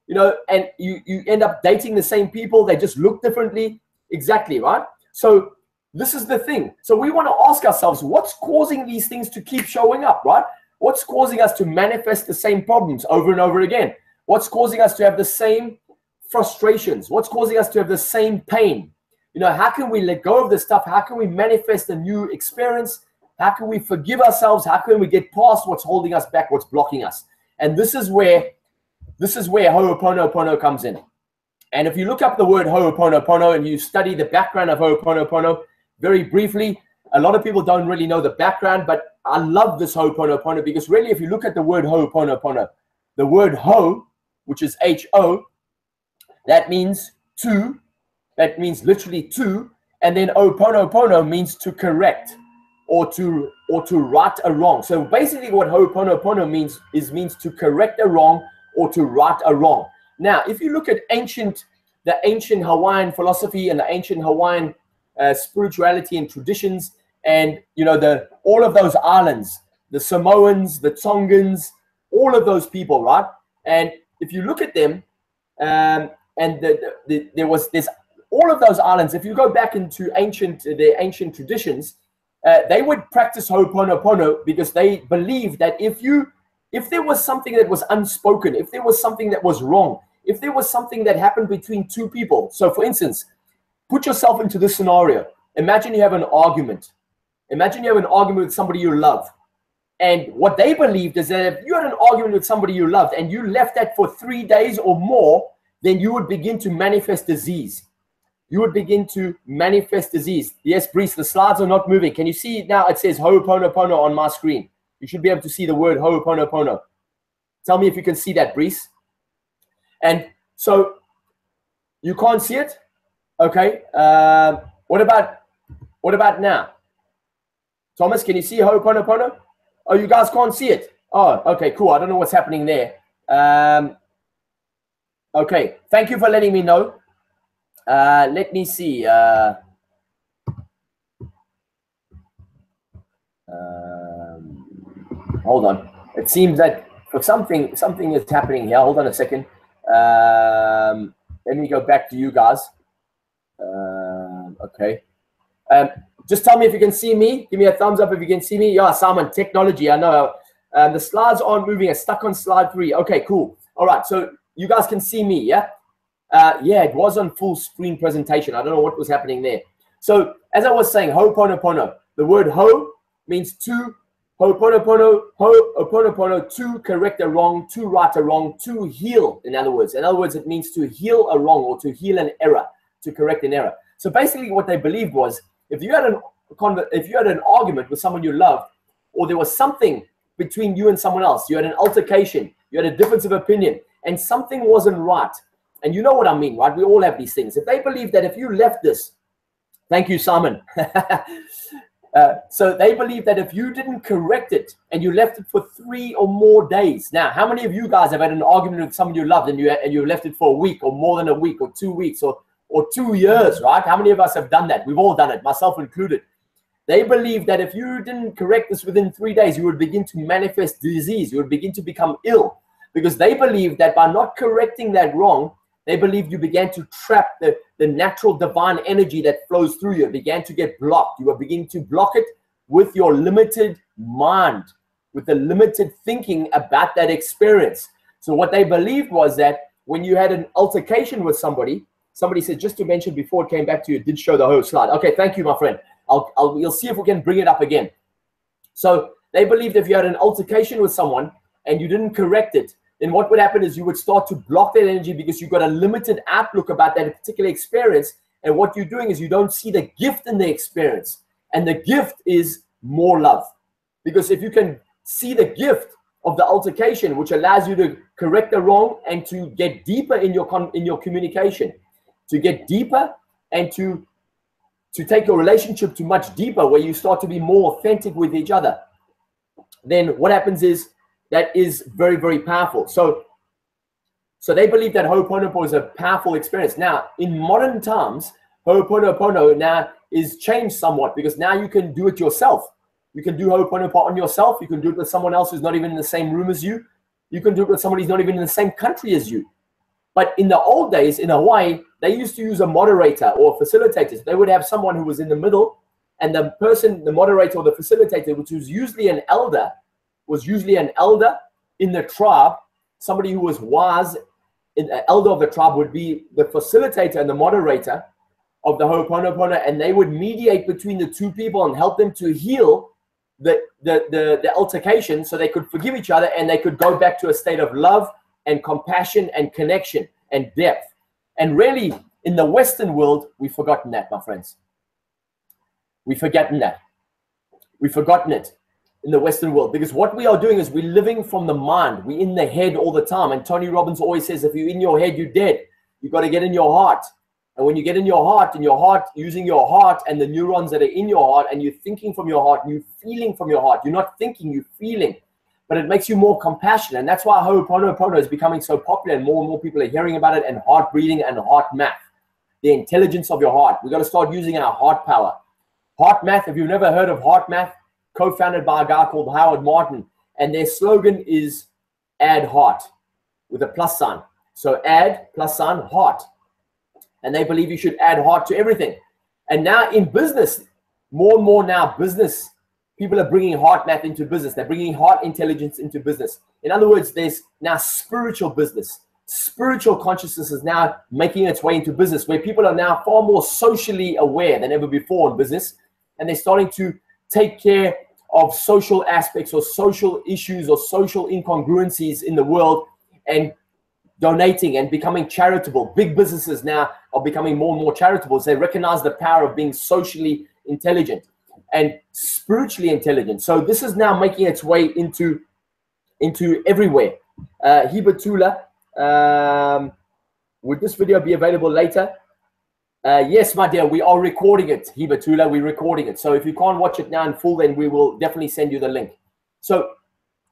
you know, and you end up dating the same people. They just look differently. Exactly, right? So this is the thing. So we want to ask ourselves, what's causing these things to keep showing up, right? What's causing us to manifest the same problems over and over again? What's causing us to have the same frustrations? What's causing us to have the same pain? You know, how can we let go of this stuff? How can we manifest a new experience? How can we forgive ourselves? How can we get past what's holding us back, what's blocking us? And this is where Ho'oponopono comes in. And if you look up the word Ho'oponopono and you study the background of Ho'oponopono very briefly, a lot of people don't really know the background, but I love this Ho'oponopono because really if you look at the word Ho'oponopono, the word Ho, which is H-O, that means two, that means literally two, and then Ho'oponopono means to correct or to right a wrong. So basically what Ho'oponopono means to correct a wrong or to right a wrong. Now, if you look at the ancient Hawaiian philosophy and the ancient Hawaiian spirituality and traditions, and you know all of those islands, the Samoans, the Tongans, all of those people, right? And if you look at them, and there's all of those islands. If you go back into their ancient traditions, they would practice Ho'oponopono because they believed that if there was something that was unspoken, if there was something that was wrong, if there was something that happened between two people. So for instance, put yourself into this scenario. Imagine you have an argument. Imagine you have an argument with somebody you love. And what they believed is that if you had an argument with somebody you loved and you left that for 3 days or more, then you would begin to manifest disease. You would begin to manifest disease. Yes, Brees, the slides are not moving. Can you see now? It says Ho'oponopono on my screen. You should be able to see the word Ho'oponopono. Tell me if you can see that, Brees. And so you can't see it? Okay. What about now? Thomas, can you see Ho'oponopono? Oh, you guys can't see it. Oh, okay, cool. I don't know what's happening there. Okay. Thank you for letting me know. Let me see. Hold on. It seems that for something is happening here. Hold on a second. Let me go back to you guys. Okay. Just tell me if you can see me. Give me a thumbs up if you can see me. Yeah, Simon, technology. I know. The slides aren't moving. I'm stuck on slide 3. Okay, cool. All right. So you guys can see me, yeah? Yeah, it was on full screen presentation. I don't know what was happening there. So as I was saying, Ho'oponopono. The word Ho means two. Ho'oponopono, to correct a wrong, to right a wrong, to heal. In other words, it means to heal a wrong or to heal an error, to correct an error. So basically, what they believed was, if you had an argument with someone you loved, or there was something between you and someone else, you had an altercation, you had a difference of opinion, and something wasn't right, and you know what I mean, right? We all have these things. If they believe that if you left this, thank you, Simon. So they believe that if you didn't correct it and you left it for 3 or more days. Now, how many of you guys have had an argument with someone you loved and you left it for a week or more than a week or 2 weeks or 2 years, right? How many of us have done that? We've all done it, myself included. They believe that if you didn't correct this within 3 days, you would begin to manifest disease. You would begin to become ill, because they believe that by not correcting that wrong, they believe you began to trap the natural divine energy that flows through you. It began to get blocked. You were beginning to block it with your limited mind, with the limited thinking about that experience. So what they believed was that when you had an altercation with somebody said, just to mention before it came back to you, it did show the whole slide. Okay, thank you, my friend. We'll see if we can bring it up again. So they believed if you had an altercation with someone and you didn't correct it, then what would happen is you would start to block that energy because you've got a limited outlook about that particular experience. And what you're doing is you don't see the gift in the experience. And the gift is more love. Because if you can see the gift of the altercation, which allows you to correct the wrong and to get deeper in your communication, to get deeper and to take your relationship to much deeper, where you start to be more authentic with each other, then what happens is that is very, very powerful. So they believe that Ho'oponopono is a powerful experience. Now, in modern times, Ho'oponopono now is changed somewhat, because now you can do it yourself. You can do Ho'oponopono on yourself. You can do it with someone else who's not even in the same room as you. You can do it with somebody who's not even in the same country as you. But in the old days in Hawaii, they used to use a moderator or facilitators. They would have someone who was in the middle, and the moderator or the facilitator, which was usually an elder, in the tribe, somebody who was wise, an elder of the tribe, would be the facilitator and the moderator of the Ho'oponopono, and they would mediate between the two people and help them to heal the altercation, so they could forgive each other and they could go back to a state of love and compassion and connection and depth. And really, in the Western world, we've forgotten that, my friends. We've forgotten that. We've forgotten it in the Western world, because what we are doing is we're living from the mind. We're in the head all the time. And Tony Robbins always says, if you're in your head, you're dead. You've got to get in your heart. And when you get in your heart, using your heart and the neurons that are in your heart, and you're thinking from your heart, and you're feeling from your heart. You're not thinking, you're feeling. But it makes you more compassionate. And that's why Ho'oponopono is becoming so popular, and more people are hearing about it, and heart breathing and heart math. The intelligence of your heart. We've got to start using our heart power. Heart math, if you've never heard of heart math, co-founded by a guy called Howard Martin, and their slogan is add heart with a plus sign. So add plus sign heart. And they believe you should add heart to everything. And now in business, more and more now business, people are bringing heart math into business. They're bringing heart intelligence into business. In other words, there's now spiritual business. Spiritual consciousness is now making its way into business, where people are now far more socially aware than ever before in business. And they're starting to take care of social aspects or social issues or social incongruencies in the world, and donating and becoming charitable. Big businesses now are becoming more and more charitable as they recognize the power of being socially intelligent and spiritually intelligent. So this is now making its way into everywhere. Hibatula, would this video be available later? Yes, my dear, we are recording it, Hibatula, we're recording it. So if you can't watch it now in full, then we will definitely send you the link. So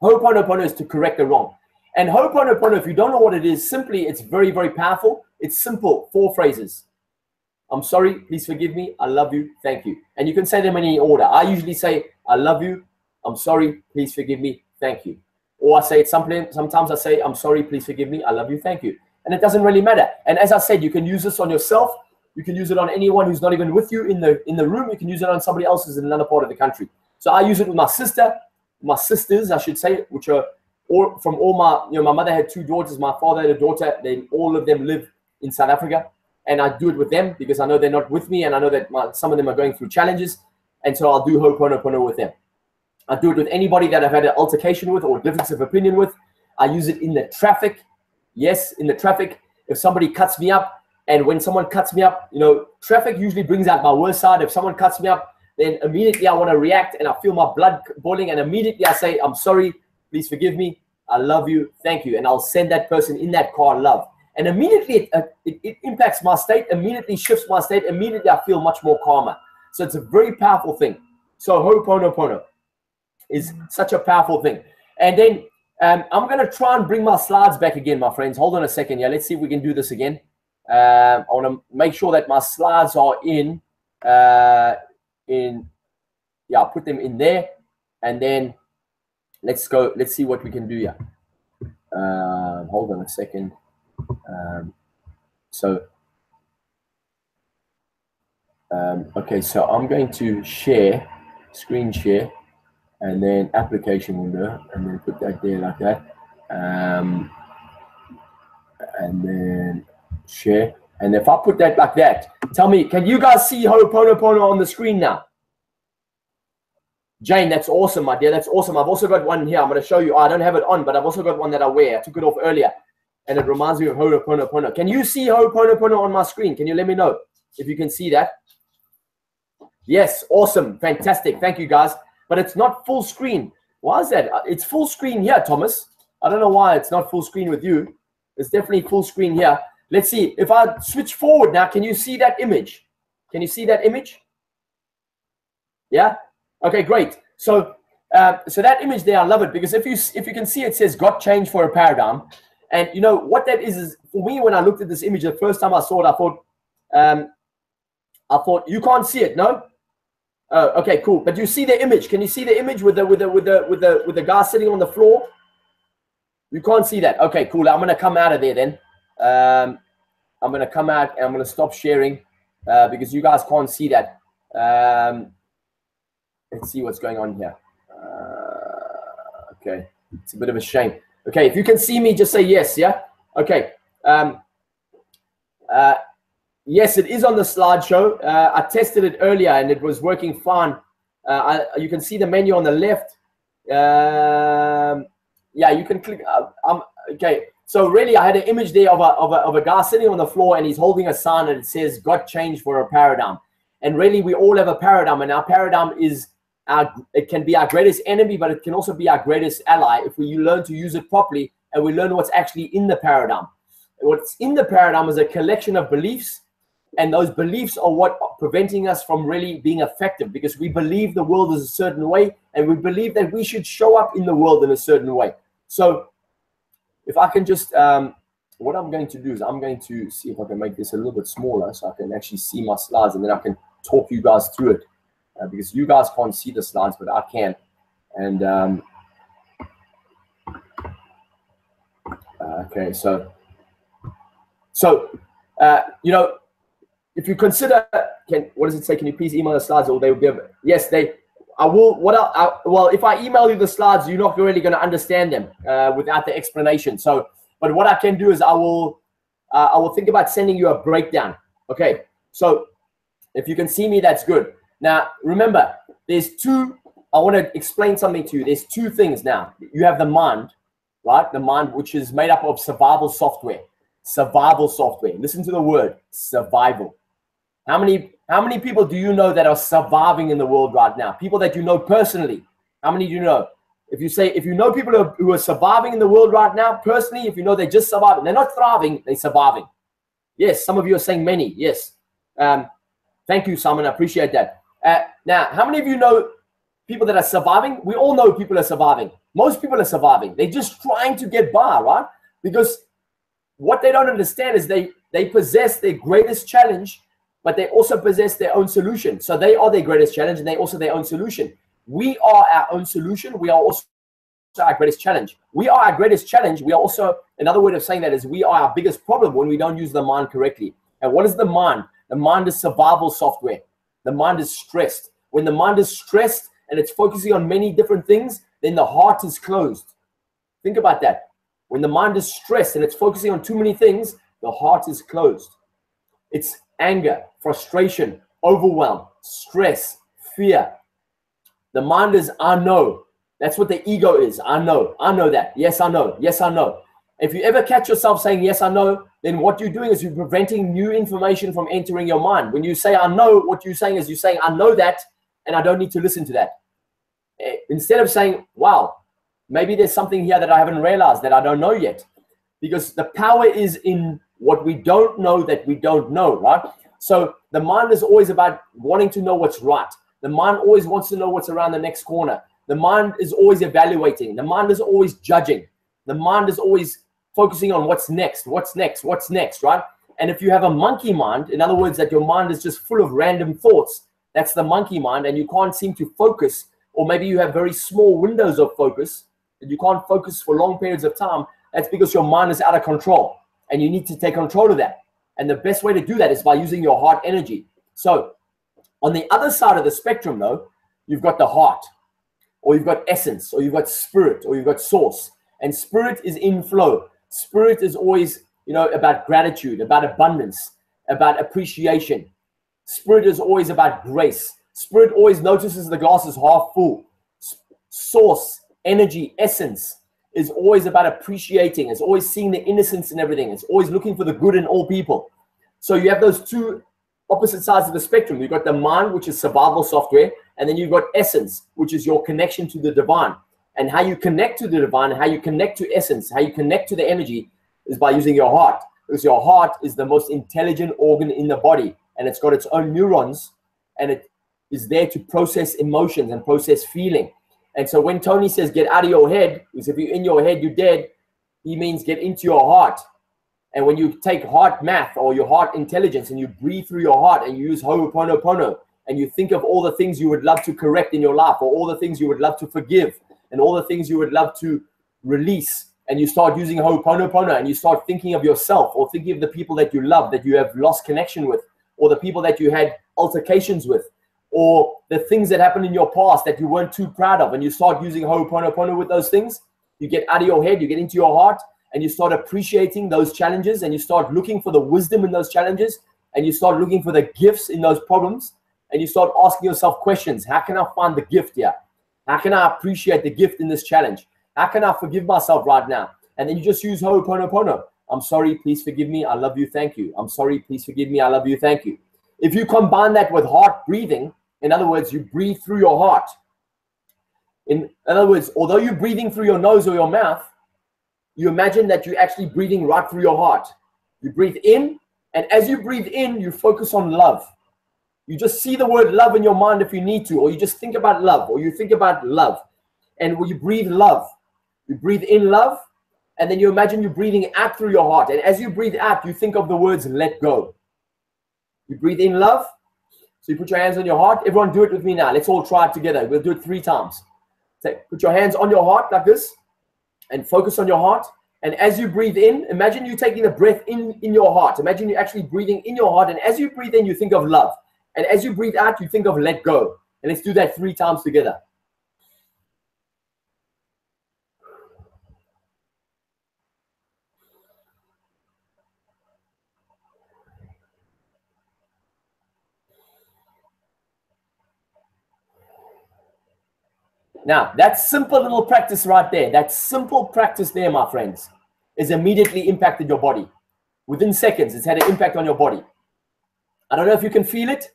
Ho'oponopono is to correct the wrong. And Ho'oponopono, if you don't know what it is, simply, it's very, very powerful. It's simple, 4 phrases. I'm sorry, please forgive me, I love you, thank you. And you can say them in any order. I usually say, I love you, I'm sorry, please forgive me, thank you. Or I say it sometimes I say, I'm sorry, please forgive me, I love you, thank you. And it doesn't really matter. And as I said, you can use this on yourself. You can use it on anyone who's not even with you in the room. You can use it on somebody else who's in another part of the country. So I use it with my sisters, I should say, which are from all my, my mother had 2 daughters, my father had a daughter. All of them live in South Africa. And I do it with them because I know they're not with me, and I know that some of them are going through challenges. And so I'll do Ho'oponopono with them. I do it with anybody that I've had an altercation with or difference of opinion with. I use it in the traffic. Yes, in the traffic. If somebody cuts me up, and when someone cuts me up, you know, traffic usually brings out my worst side. If someone cuts me up, then immediately I want to react and I feel my blood boiling, and immediately I say, I'm sorry, please forgive me, I love you, thank you. And I'll send that person in that car love. And immediately it impacts my state, immediately shifts my state, immediately I feel much more calmer. So it's a very powerful thing. So Ho'oponopono is such a powerful thing. And then I'm going to try and bring my slides back again, my friends. Hold on a second. Yeah, let's see if we can do this again. I want to make sure that my slides are in, yeah, I'll put them in there. And then let's go. Let's see what we can do here. Hold on a second. Okay, so I'm going to share, screen share, and then application window, and then put that there like that. And then share. And if I put that like that, tell me, can you guys see Ho'oponopono on the screen now? Jane, that's awesome, my dear. That's awesome. I've also got one here. I'm going to show you. I don't have it on, but I've also got one that I wear. I took it off earlier, and it reminds me of Ho'oponopono. Can you see Ho'oponopono on my screen? Can you let me know if you can see that? Yes, awesome. Fantastic. Thank you, guys. But it's not full screen. Why is that? It's full screen here, Thomas. I don't know why it's not full screen with you. It's definitely full screen here. Let's see. If I switch forward now, can you see that image? Can you see that image? Yeah? Okay, great. So so that image there, I love it, because if you can see, it says God changed for a paradigm. And you know what that is for me, when I looked at this image the first time I saw it, I thought you can't see it, no? Oh, okay, cool. But you see the image. Can you see the image with the guy sitting on the floor? You can't see that. Okay, cool. I'm going to come out of there then. I'm going to come out and I'm going to stop sharing because you guys can't see that. Let's see what's going on here. Okay, it's a bit of a shame. Okay, if you can see me, just say yes, yeah? Okay. Yes, it is on the slideshow. I tested it earlier and it was working fine. You can see the menu on the left. Yeah, you can click. Okay, so really I had an image there of a guy sitting on the floor, and he's holding a sign and it says, God changed for a paradigm. And really we all have a paradigm, and our paradigm is, it can be our greatest enemy, but it can also be our greatest ally if we learn to use it properly and we learn what's actually in the paradigm. What's in the paradigm is a collection of beliefs, and those beliefs are what are preventing us from really being effective, because we believe the world is a certain way, and we believe that we should show up in the world in a certain way. So if I can just, what I'm going to do is I'm going to see if I can make this a little bit smaller so I can actually see my slides, and then I can talk you guys through it, because you guys can't see the slides, but I can. And okay, so you know, if you consider, what does it say? Can you please email the slides, or they will give? Yes, I will. Well, if I email you the slides, you're not really going to understand them without the explanation. So, but what I can do is I will think about sending you a breakdown. Okay, so if you can see me, that's good. Now, remember, there's two. I want to explain something to you. There's two things now. You have the mind, right? The mind, which is made up of survival software. Survival software. Listen to the word survival. How many people do you know that are surviving in the world right now? People that you know personally. How many do you know? If you know people who are surviving in the world right now, personally, if you know they're just surviving, they're not thriving, they're surviving. Yes, some of you are saying many. Yes. Thank you, Simon. I appreciate that. Now, how many of you know people that are surviving? We all know people are surviving. Most people are surviving. They're just trying to get by, right? Because what they don't understand is they possess their greatest challenge, but they also possess their own solution. So they are their greatest challenge, and they also their own solution. We are our own solution. We are also our greatest challenge. We are our greatest challenge. We are also, another way of saying that is, we are our biggest problem when we don't use the mind correctly. And what is the mind? The mind is survival software. The mind is stressed. When the mind is stressed and it's focusing on many different things, then the heart is closed. Think about that. When the mind is stressed and it's focusing on too many things, the heart is closed. It's anger, frustration, overwhelm, stress, fear. The mind is, I know. That's what the ego is. I know that. Yes, I know. Yes, I know. If you ever catch yourself saying, yes, I know, then what you're doing is you're preventing new information from entering your mind. When you say, I know, what you're saying is you're saying, I know that, and I don't need to listen to that. Instead of saying, wow, maybe there's something here that I haven't realized that I don't know yet. Because the power is in what we don't know that we don't know, right? So the mind is always about wanting to know what's right. The mind always wants to know what's around the next corner. The mind is always evaluating. The mind is always judging. The mind is always focusing on what's next, right? And if you have a monkey mind, in other words, that your mind is just full of random thoughts, that's the monkey mind, and you can't seem to focus, or maybe you have very small windows of focus, and you can't focus for long periods of time, that's because your mind is out of control, and you need to take control of that. And the best way to do that is by using your heart energy. So on the other side of the spectrum, though, you've got the heart, or you've got essence, or you've got spirit, or you've got source. And spirit is in flow. Spirit is always, about gratitude, about abundance, about appreciation. Spirit is always about grace. Spirit always notices the glass is half full. Source, energy, essence is always about appreciating. It's always seeing the innocence in everything. It's always looking for the good in all people. So you have those two opposite sides of the spectrum. You've got the mind, which is survival software, and then you've got essence, which is your connection to the divine. And how you connect to the divine, how you connect to essence, how you connect to the energy is by using your heart. Because your heart is the most intelligent organ in the body, and it's got its own neurons, and it is there to process emotions and process feeling. And so when Tony says get out of your head, because if you're in your head, you're dead, he means get into your heart. And when you take heart math or your heart intelligence and you breathe through your heart and you use Ho'oponopono and you think of all the things you would love to correct in your life, or all the things you would love to forgive, and all the things you would love to release, and you start using Ho'oponopono and you start thinking of yourself, or thinking of the people that you love that you have lost connection with, or the people that you had altercations with, or the things that happened in your past that you weren't too proud of, and you start using Ho'oponopono with those things, you get out of your head, you get into your heart, and you start appreciating those challenges, and you start looking for the wisdom in those challenges, and you start looking for the gifts in those problems, and you start asking yourself questions. How can I find the gift here? How can I appreciate the gift in this challenge? How can I forgive myself right now? And then you just use Ho'oponopono. I'm sorry, please forgive me. I love you. Thank you. I'm sorry, please forgive me. I love you. Thank you. If you combine that with heart breathing, in other words, you breathe through your heart. In other words, although you're breathing through your nose or your mouth, you imagine that you're actually breathing right through your heart. You breathe in, and as you breathe in, you focus on love. You just see the word love in your mind if you need to, or you just think about love, or you think about love. And when you breathe love, you breathe in love, and then you imagine you're breathing out through your heart. And as you breathe out, you think of the words let go. You breathe in love. So you put your hands on your heart. Everyone do it with me now. Let's all try it together. We'll do it 3 times. So put your hands on your heart like this and focus on your heart. And as you breathe in, imagine you taking the breath in your heart. Imagine you're actually breathing in your heart. And as you breathe in, you think of love. And as you breathe out, you think of let go. And let's do that 3 times together. Now, that simple little practice right there, that simple practice there, my friends, has immediately impacted your body. Within seconds, it's had an impact on your body. I don't know if you can feel it.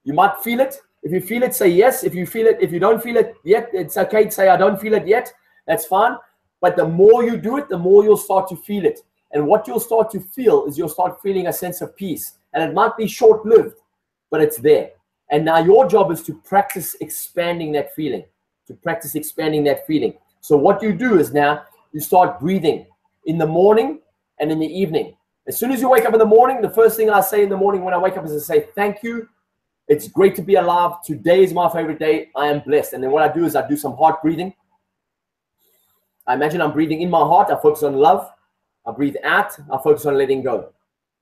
You might feel it. If you feel it, say yes. If you feel it, if you don't feel it yet, it's okay to say I don't feel it yet. That's fine. But the more you do it, the more you'll start to feel it. And what you'll start to feel is you'll start feeling a sense of peace. And it might be short-lived, but it's there. And now your job is to practice expanding that feeling. So what you do is now you start breathing in the morning and in the evening. As soon as you wake up in the morning, the first thing I say in the morning when I wake up is I say, thank you. It's great to be alive. Today is my favorite day. I am blessed. And then what I do is I do some heart breathing. I imagine I'm breathing in my heart. I focus on love. I breathe out. I focus on letting go.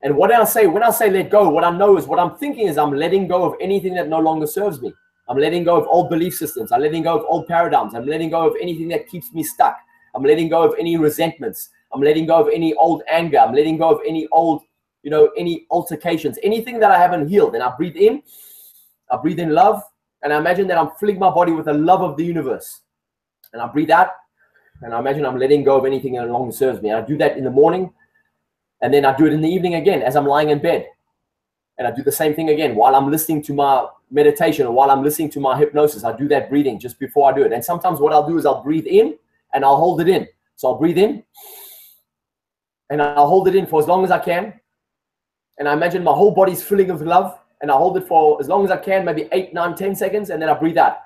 And what I say, when I say let go, what I know is what I'm thinking is I'm letting go of anything that no longer serves me. I'm letting go of old belief systems. I'm letting go of old paradigms. I'm letting go of anything that keeps me stuck. I'm letting go of any resentments. I'm letting go of any old anger. I'm letting go of any old, any altercations, anything that I haven't healed. And I breathe in love. And I imagine that I'm filling my body with the love of the universe. And I breathe out, and I imagine I'm letting go of anything that no longer serves me. And I do that in the morning, and then I do it in the evening again as I'm lying in bed. And I do the same thing again while I'm listening to my meditation or while I'm listening to my hypnosis. I do that breathing just before I do it. And sometimes what I'll do is I'll breathe in and I'll hold it in. So I'll breathe in and I'll hold it in for as long as I can. And I imagine my whole body's filling with love, and I hold it for as long as I can, maybe 8, 9, 10 seconds, and then I breathe out.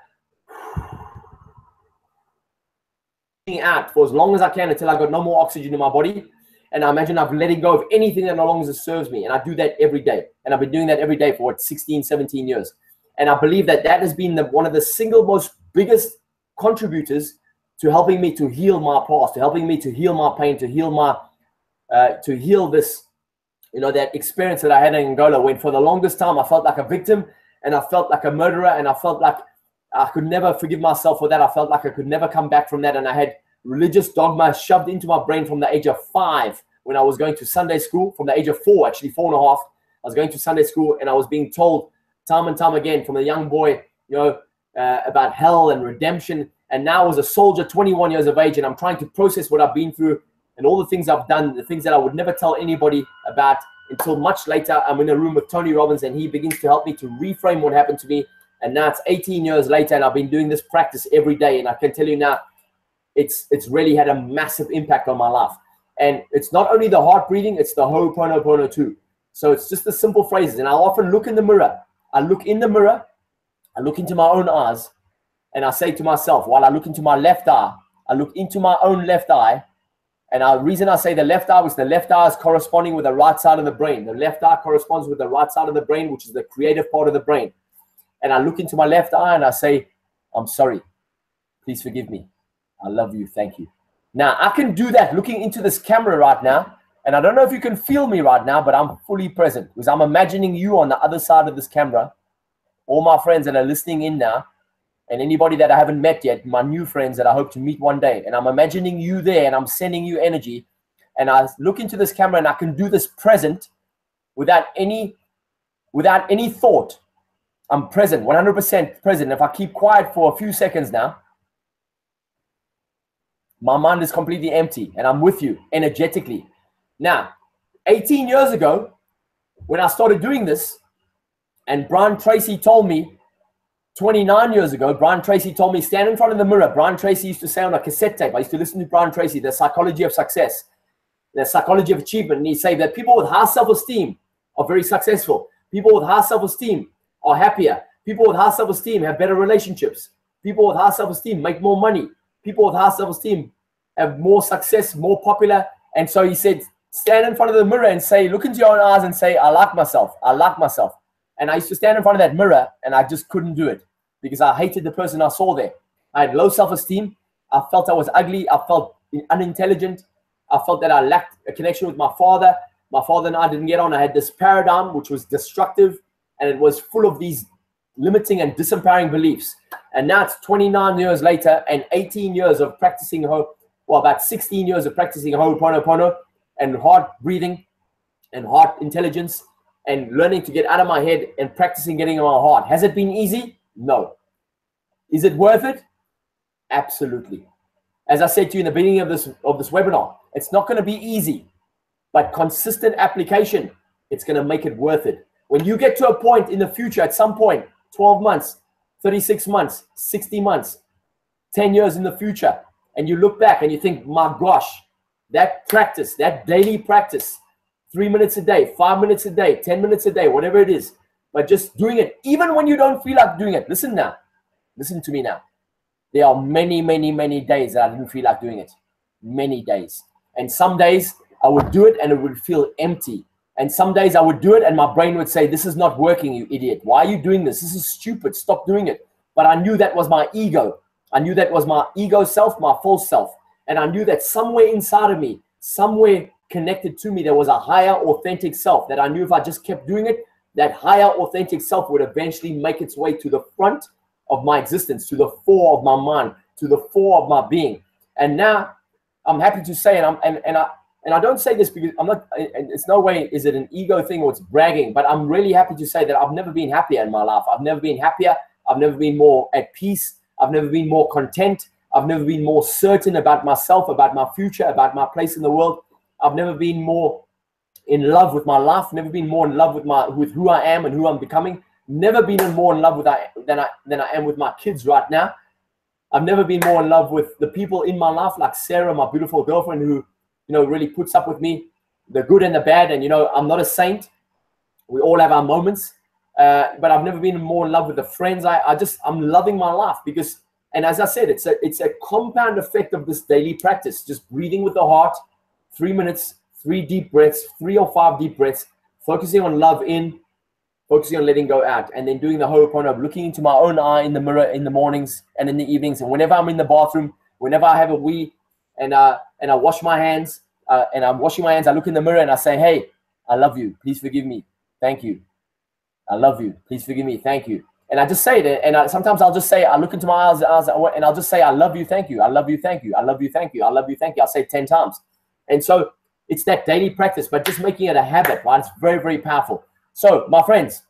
Out for as long as I can until I got no more oxygen in my body. And I imagine I'm letting go of anything that no longer serves me. And I do that every day. And I've been doing that every day for what, 16, 17 years. And I believe that that has been one of the single most biggest contributors to helping me to heal my past, to helping me to heal my pain, to heal this, you know, that experience that I had in Angola, when for the longest time I felt like a victim, and I felt like a murderer, and I felt like I could never forgive myself for that. I felt like I could never come back from that. And I had religious dogma shoved into my brain from the age of 5 when I was going to Sunday school, from the age of 4, actually 4.5. I was going to Sunday school, and I was being told time and time again from a young boy, you know, about hell and redemption. And now as a soldier, 21 years of age, and I'm trying to process what I've been through and all the things I've done, the things that I would never tell anybody about until much later. I'm in a room with Tony Robbins, and he begins to help me to reframe what happened to me. And now it's 18 years later, and I've been doing this practice every day. And I can tell you now, it's really had a massive impact on my life. And it's not only the heart breathing, it's the Ho'oponopono too. So it's just the simple phrases. And I often look in the mirror. I look in the mirror, I look into my own eyes, and I say to myself, while I look into my left eye, I look into my own left eye. And the reason I say the left eye is the left eye is corresponding with the right side of the brain. The left eye corresponds with the right side of the brain, which is the creative part of the brain. And I look into my left eye and I say, I'm sorry. Please forgive me. I love you. Thank you. Now, I can do that looking into this camera right now. And I don't know if you can feel me right now, but I'm fully present because I'm imagining you on the other side of this camera. All my friends that are listening in now, and anybody that I haven't met yet, my new friends that I hope to meet one day. And I'm imagining you there, and I'm sending you energy. And I look into this camera, and I can do this present without any thought. I'm present, 100% present. If I keep quiet for a few seconds now, my mind is completely empty, and I'm with you energetically. Now, 18 years ago, when I started doing this, and Brian Tracy told me, 29 years ago, Brian Tracy told me, stand in front of the mirror. Brian Tracy used to say on a cassette tape, I used to listen to Brian Tracy, The Psychology of Success, The Psychology of Achievement. And he'd say that people with high self-esteem are very successful. People with high self-esteem are happier. People with high self-esteem have better relationships. People with high self-esteem make more money. People with high self-esteem have more success, more popular. And so he said, stand in front of the mirror and say, look into your own eyes and say, I like myself. I like myself. And I used to stand in front of that mirror, and I just couldn't do it because I hated the person I saw there. I had low self-esteem. I felt I was ugly. I felt unintelligent. I felt that I lacked a connection with my father. My father and I didn't get on. I had this paradigm which was destructive, and it was full of these limiting and disempowering beliefs. And now it's 29 years later and 18 years of practicing, about 16 years of practicing Ho'oponopono and heart breathing and heart intelligence, and learning to get out of my head and practicing getting in my heart. Has it been easy? No. Is it worth it? Absolutely. As I said to you in the beginning of this webinar, it's not going to be easy, but consistent application, it's going to make it worth it. When you get to a point in the future, at some point, 12 months, 36 months, 60 months, 10 years in the future, and you look back and you think, my gosh, that practice, that daily practice, 3 minutes a day, 5 minutes a day, 10 minutes a day, whatever it is, but just doing it, even when you don't feel like doing it. Listen now. Listen to me now. There are many, many, many days that I didn't feel like doing it. Many days. And some days I would do it and it would feel empty. And some days I would do it and my brain would say, this is not working, you idiot. Why are you doing this? This is stupid. Stop doing it. But I knew that was my ego. I knew that was my ego self, my false self. And I knew that somewhere inside of me, somewhere connected to me, there was a higher authentic self that I knew if I just kept doing it, that higher authentic self would eventually make its way to the front of my existence, to the fore of my mind, to the fore of my being. And now I'm happy to say, and I don't say this because I'm not, it's no way is it an ego thing or it's bragging, but I'm really happy to say that I've never been happier in my life. I've never been happier. I've never been more at peace. I've never been more content. I've never been more certain about myself, about my future, about my place in the world. I've never been more in love with my life, never been more in love with who I am and who I'm becoming. Never been more in love with than I am with my kids right now. I've never been more in love with the people in my life, like Sarah, my beautiful girlfriend, who, really puts up with me, the good and the bad. And, I'm not a saint. We all have our moments. But I've never been more in love with the friends. I'm loving my life because, and as I said, it's a compound effect of this daily practice, just breathing with the heart, 3 minutes, 3 deep breaths, 3 or 5 deep breaths, focusing on love in, focusing on letting go out, and then doing the Ho'oponopono, looking into my own eye in the mirror in the mornings and in the evenings. And whenever I'm in the bathroom, whenever I have a wee and I wash my hands, and I'm washing my hands, I look in the mirror and I say, hey, I love you. Please forgive me. Thank you. I love you. Please forgive me. Thank you. And I just say it. And sometimes I'll just say, I look into my eyes and I'll just say, I love you. Thank you. I love you. Thank you. I love you. Thank you. I love you. Thank you. I'll say it 10 times. And so it's that daily practice, but just making it a habit, right? It's very, very powerful. So, my friends,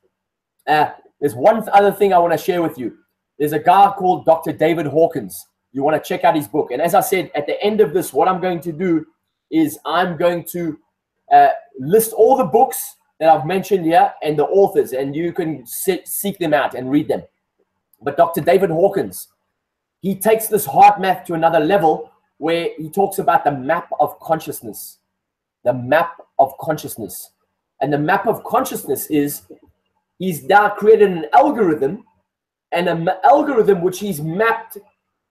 there's one other thing I want to share with you. There's a guy called Dr. David Hawkins. You want to check out his book. And as I said, at the end of this, what I'm going to do is I'm going to list all the books that I've mentioned here and the authors, and you can seek them out and read them. But Dr. David Hawkins, he takes this heart math to another level where he talks about the map of consciousness. The map of consciousness. And the map of consciousness is he's now created an algorithm, and an algorithm which he's mapped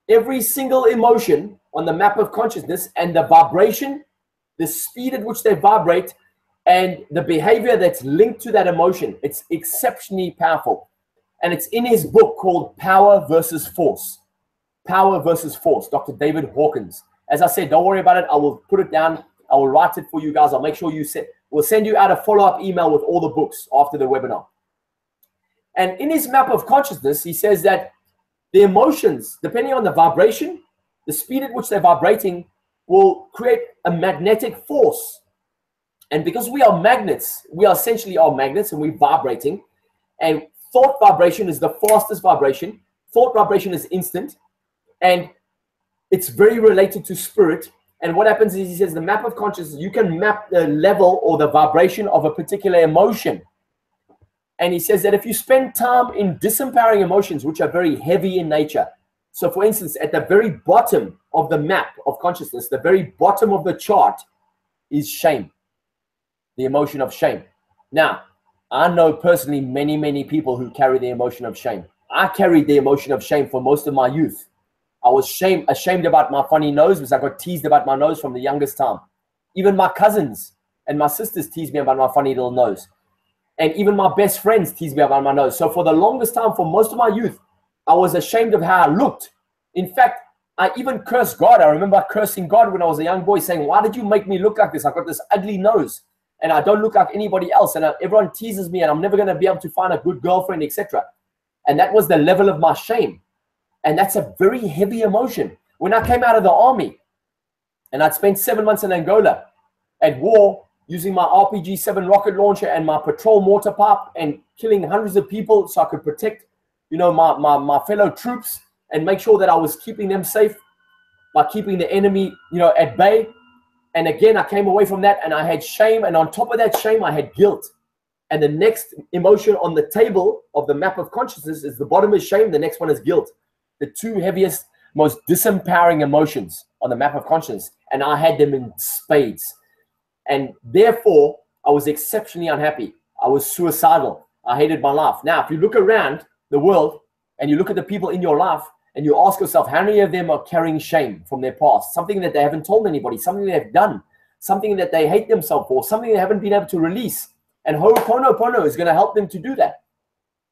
every single emotion on the map of consciousness and the vibration, the speed at which they vibrate, and the behavior that's linked to that emotion. It's exceptionally powerful. And it's in his book called Power versus Force. Power versus Force, Dr. David Hawkins. As I said, don't worry about it. I will put it down. I will write it for you guys. I'll make sure we'll send you out a follow-up email with all the books after the webinar. And in his map of consciousness, he says that the emotions, depending on the vibration, the speed at which they're vibrating, will create a magnetic force. And because we are magnets, we are essentially magnets, and we're vibrating. And thought vibration is the fastest vibration. Thought vibration is instant. And it's very related to spirit. And what happens is, he says, the map of consciousness, you can map the level or the vibration of a particular emotion. And he says that if you spend time in disempowering emotions, which are very heavy in nature. So for instance, at the very bottom of the map of consciousness, the very bottom of the chart is shame. The emotion of shame. Now, I know personally many, many people who carry the emotion of shame. I carried the emotion of shame for most of my youth. I was ashamed about my funny nose because I got teased about my nose from the youngest time. Even my cousins and my sisters teased me about my funny little nose. And even my best friends teased me about my nose. So for the longest time, for most of my youth, I was ashamed of how I looked. In fact, I even cursed God. I remember cursing God when I was a young boy, saying, why did you make me look like this? I've got this ugly nose and I don't look like anybody else. And everyone teases me and I'm never going to be able to find a good girlfriend, etc. And that was the level of my shame. And that's a very heavy emotion. When I came out of the army and I'd spent 7 months in Angola at war using my RPG-7 rocket launcher and my patrol mortar pipe and killing hundreds of people so I could protect, my fellow troops and make sure that I was keeping them safe by keeping the enemy, at bay. And again, I came away from that and I had shame. And on top of that shame, I had guilt. And the next emotion on the table of the map of consciousness is the bottom is shame. The next one is guilt. The two heaviest, most disempowering emotions on the map of consciousness. And I had them in spades. And therefore, I was exceptionally unhappy. I was suicidal. I hated my life. Now, if you look around the world and you look at the people in your life and you ask yourself, how many of them are carrying shame from their past? Something that they haven't told anybody, something they've done, something that they hate themselves for, something they haven't been able to release. And Ho'oponopono is going to help them to do that.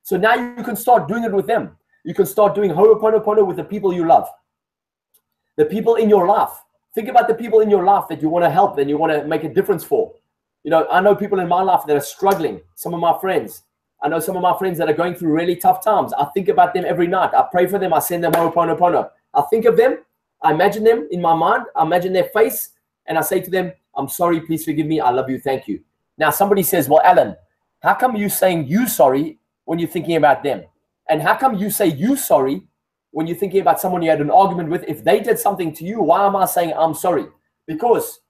So now you can start doing it with them. You can start doing Ho'oponopono with the people you love. The people in your life. Think about the people in your life that you want to help and you want to make a difference for. I know people in my life that are struggling. Some of my friends. I know some of my friends that are going through really tough times. I think about them every night. I pray for them. I send them Ho'oponopono. I think of them. I imagine them in my mind. I imagine their face. And I say to them, I'm sorry. Please forgive me. I love you. Thank you. Now, somebody says, well, Allan, how come you saying you sorry when you're thinking about them? And how come you say you sorry when you're thinking about someone you had an argument with? If they did something to you, why am I saying I'm sorry? Because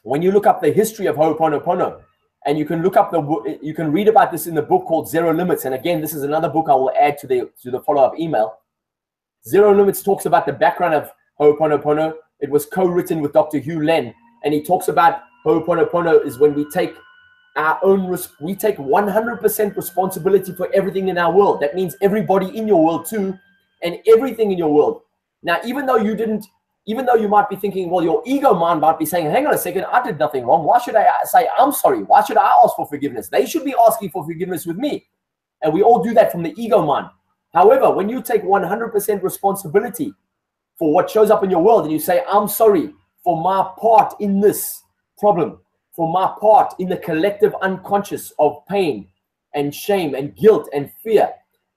when you look up the history of Ho'oponopono, and you can look up you can read about this in the book called Zero Limits. And again, this is another book I will add to the follow-up email. Zero Limits talks about the background of Ho'oponopono. It was co-written with Dr. Hugh Len, and he talks about Ho'oponopono is when we take our own, we take 100% responsibility for everything in our world. That means everybody in your world too, and everything in your world. Now, even though you might be thinking, well, your ego mind might be saying, hang on a second, I did nothing wrong. Why should I say I'm sorry? Why should I ask for forgiveness? They should be asking for forgiveness with me. And we all do that from the ego mind. However, when you take 100% responsibility for what shows up in your world and you say, I'm sorry for my part in this problem, for my part in the collective unconscious of pain and shame and guilt and fear,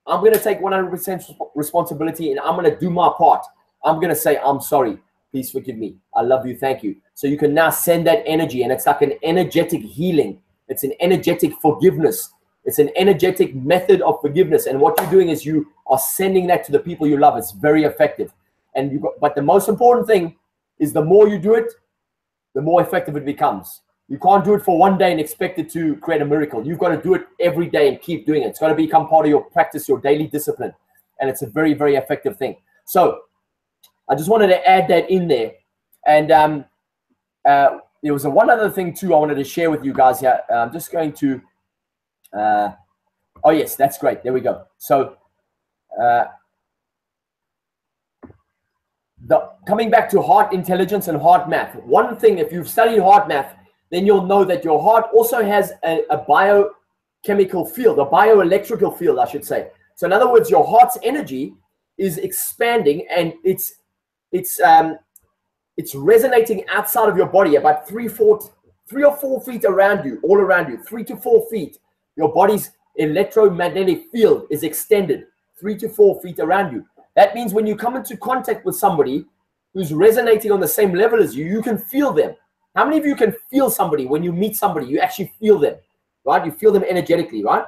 I'm going to take 100% responsibility and I'm going to do my part. I'm going to say, I'm sorry. Please forgive me. I love you. Thank you. So you can now send that energy, and it's like an energetic healing. It's an energetic forgiveness. It's an energetic method of forgiveness. And what you're doing is you are sending that to the people you love. It's very effective. But the most important thing is the more you do it, the more effective it becomes. You can't do it for one day and expect it to create a miracle. You've got to do it every day and keep doing it. It's got to become part of your practice, your daily discipline. And it's a very, very effective thing. So I just wanted to add that in there. And there was one other thing too I wanted to share with you guys here. I'm just going to, oh yes, that's great. There we go. So coming back to heart intelligence and heart math. One thing, if you've studied heart math, then you'll know that your heart also has a biochemical field, a bioelectrical field, I should say. So in other words, your heart's energy is expanding, and it's resonating outside of your body about 3 or 4 feet around you, all around you, 3 to 4 feet. Your body's electromagnetic field is extended 3 to 4 feet around you. That means when you come into contact with somebody who's resonating on the same level as you, you can feel them. How many of you can feel somebody when you meet somebody? You actually feel them, right? You feel them energetically, right?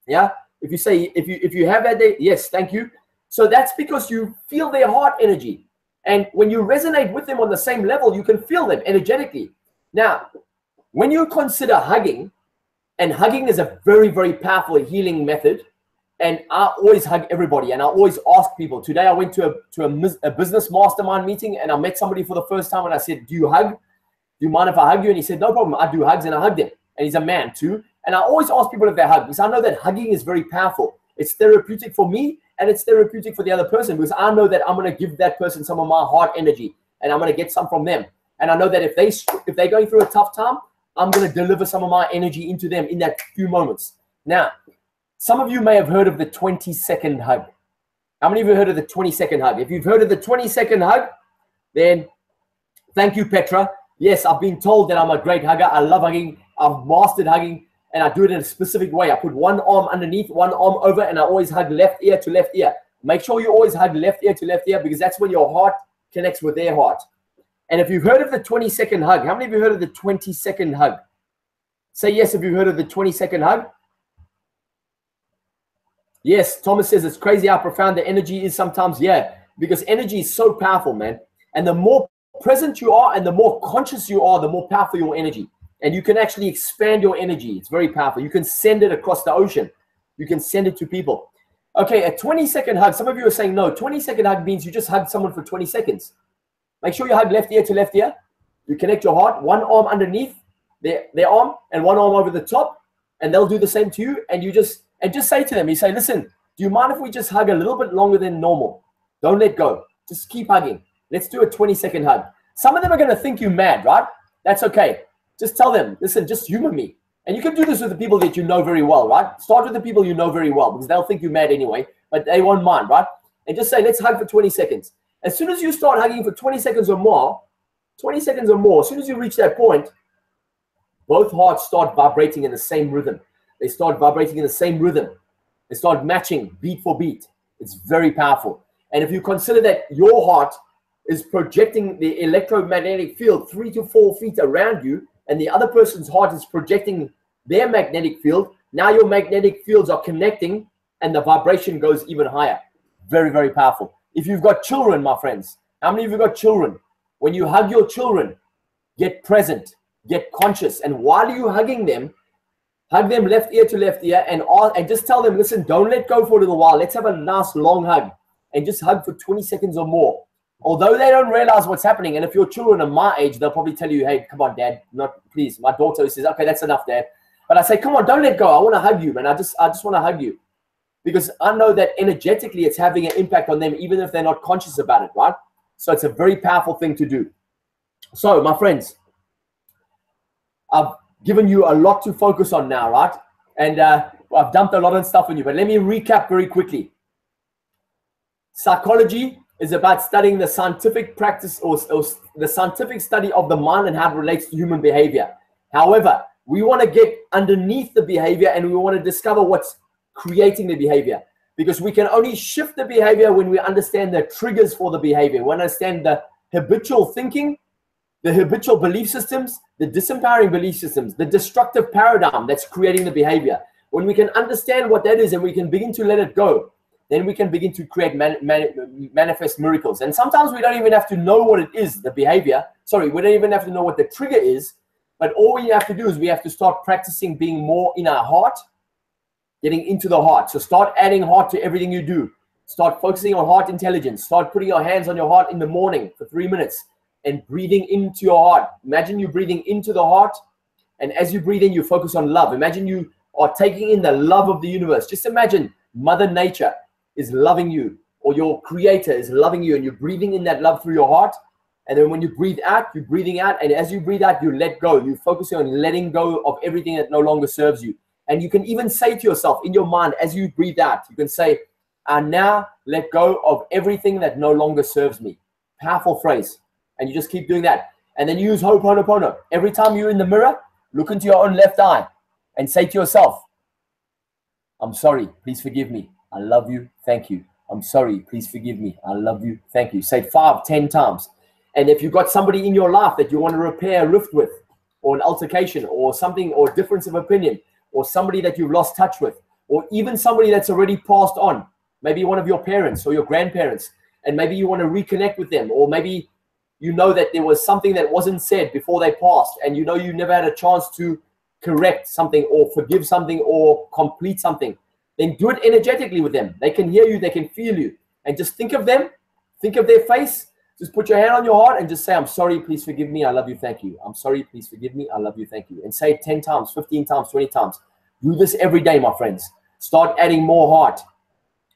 Yeah. If you say, if you have that day, yes, thank you. So that's because you feel their heart energy. And when you resonate with them on the same level, you can feel them energetically. Now, when you consider hugging, and hugging is a very, very powerful healing method, and I always hug everybody, and I always ask people. Today I went to a business mastermind meeting, and I met somebody for the first time, and I said, do you hug? Do you mind if I hug you? And he said, no problem, I do hugs, and I hugged him. And he's a man too. And I always ask people if they hug, because I know that hugging is very powerful. It's therapeutic for me, and it's therapeutic for the other person, because I know that I'm going to give that person some of my heart energy, and I'm going to get some from them. And I know that if they're going through a tough time, I'm going to deliver some of my energy into them in that few moments. Now, some of you may have heard of the 20-second hug. How many of you heard of the 20-second hug? If you've heard of the 20-second hug, then thank you, Petra. Yes, I've been told that I'm a great hugger. I love hugging. I've mastered hugging, and I do it in a specific way. I put one arm underneath, one arm over, and I always hug left ear to left ear. Make sure you always hug left ear to left ear, because that's when your heart connects with their heart. And if you've heard of the 20-second hug, how many of you heard of the 20-second hug? Say yes if you've heard of the 20-second hug. Yes, Thomas says it's crazy how profound the energy is sometimes. Yeah, because energy is so powerful, man. And the more present you are and the more conscious you are, the more powerful your energy. And you can actually expand your energy. It's very powerful. You can send it across the ocean. You can send it to people. Okay, a 20-second hug. Some of you are saying, no, 20-second hug means you just hug someone for 20 seconds. Make sure you hug left ear to left ear. You connect your heart, one arm underneath their arm and one arm over the top, and they'll do the same to you. And you just say to them, you say, listen, do you mind if we just hug a little bit longer than normal? Don't let go. Just keep hugging. Let's do a 20-second hug. Some of them are going to think you mad, right? That's okay. Just tell them, listen, just humor me. And you can do this with the people that you know very well, right? Start with the people you know very well, because they'll think you're mad anyway, but they won't mind, right? And just say, let's hug for 20 seconds. As soon as you start hugging for 20 seconds or more, as soon as you reach that point, both hearts start vibrating in the same rhythm. They start vibrating in the same rhythm. They start matching beat for beat. It's very powerful. And if you consider that your heart is projecting the electromagnetic field 3 to 4 feet around you, and the other person's heart is projecting their magnetic field, now your magnetic fields are connecting and the vibration goes even higher. Very, very powerful. If you've got children, my friends, how many of you got children? When you hug your children, get present, get conscious. And while you're hugging them, hug them left ear to left ear and just tell them, listen, don't let go for a little while. Let's have a nice long hug and just hug for 20 seconds or more. Although they don't realize what's happening. And if your children are my age, they'll probably tell you, hey, come on, Dad, please. My daughter says, okay, that's enough, Dad. But I say, come on, don't let go. I want to hug you, man. I just want to hug you. Because I know that energetically it's having an impact on them, even if they're not conscious about it, right? So it's a very powerful thing to do. So, my friends, I've given you a lot to focus on now, right? And I've dumped a lot of stuff on you. But let me recap very quickly. Psychology is about studying the scientific practice or the scientific study of the mind and how it relates to human behavior. However, we want to get underneath the behavior and we want to discover what's creating the behavior, because we can only shift the behavior when we understand the triggers for the behavior. We understand the habitual thinking, the habitual belief systems, the disempowering belief systems, the destructive paradigm that's creating the behavior. When we can understand what that is and we can begin to let it go, then we can begin to create manifest miracles. And sometimes we don't even have to know what it is, the behavior. Sorry, we don't even have to know what the trigger is. But all we have to do is we have to start practicing being more in our heart, getting into the heart. So start adding heart to everything you do. Start focusing on heart intelligence. Start putting your hands on your heart in the morning for 3 minutes and breathing into your heart. Imagine you breathing into the heart. And as you breathe in, you focus on love. Imagine you are taking in the love of the universe. Just imagine Mother Nature is loving you, or your creator is loving you, and you're breathing in that love through your heart. And then when you breathe out, you're breathing out. And as you breathe out, you let go. You're focusing on letting go of everything that no longer serves you. And you can even say to yourself in your mind, as you breathe out, you can say, I now let go of everything that no longer serves me. Powerful phrase. And you just keep doing that. And then use Ho'oponopono. Every time you're in the mirror, look into your own left eye and say to yourself, I'm sorry, please forgive me. I love you, thank you. I'm sorry, please forgive me. I love you, thank you. Say it 5, 10 times. And if you've got somebody in your life that you want to repair a rift with, or an altercation, or something, or a difference of opinion, or somebody that you've lost touch with, or even somebody that's already passed on, maybe one of your parents or your grandparents, and maybe you want to reconnect with them, or maybe you know that there was something that wasn't said before they passed, and you know you never had a chance to correct something or forgive something or complete something, then do it energetically with them. They can hear you, they can feel you, and just think of them, think of their face. Just put your hand on your heart and just say, I'm sorry, please forgive me, I love you, thank you. I'm sorry, please forgive me, I love you, thank you. And say it 10 times, 15 times, 20 times. Do this every day, my friends. Start adding more heart.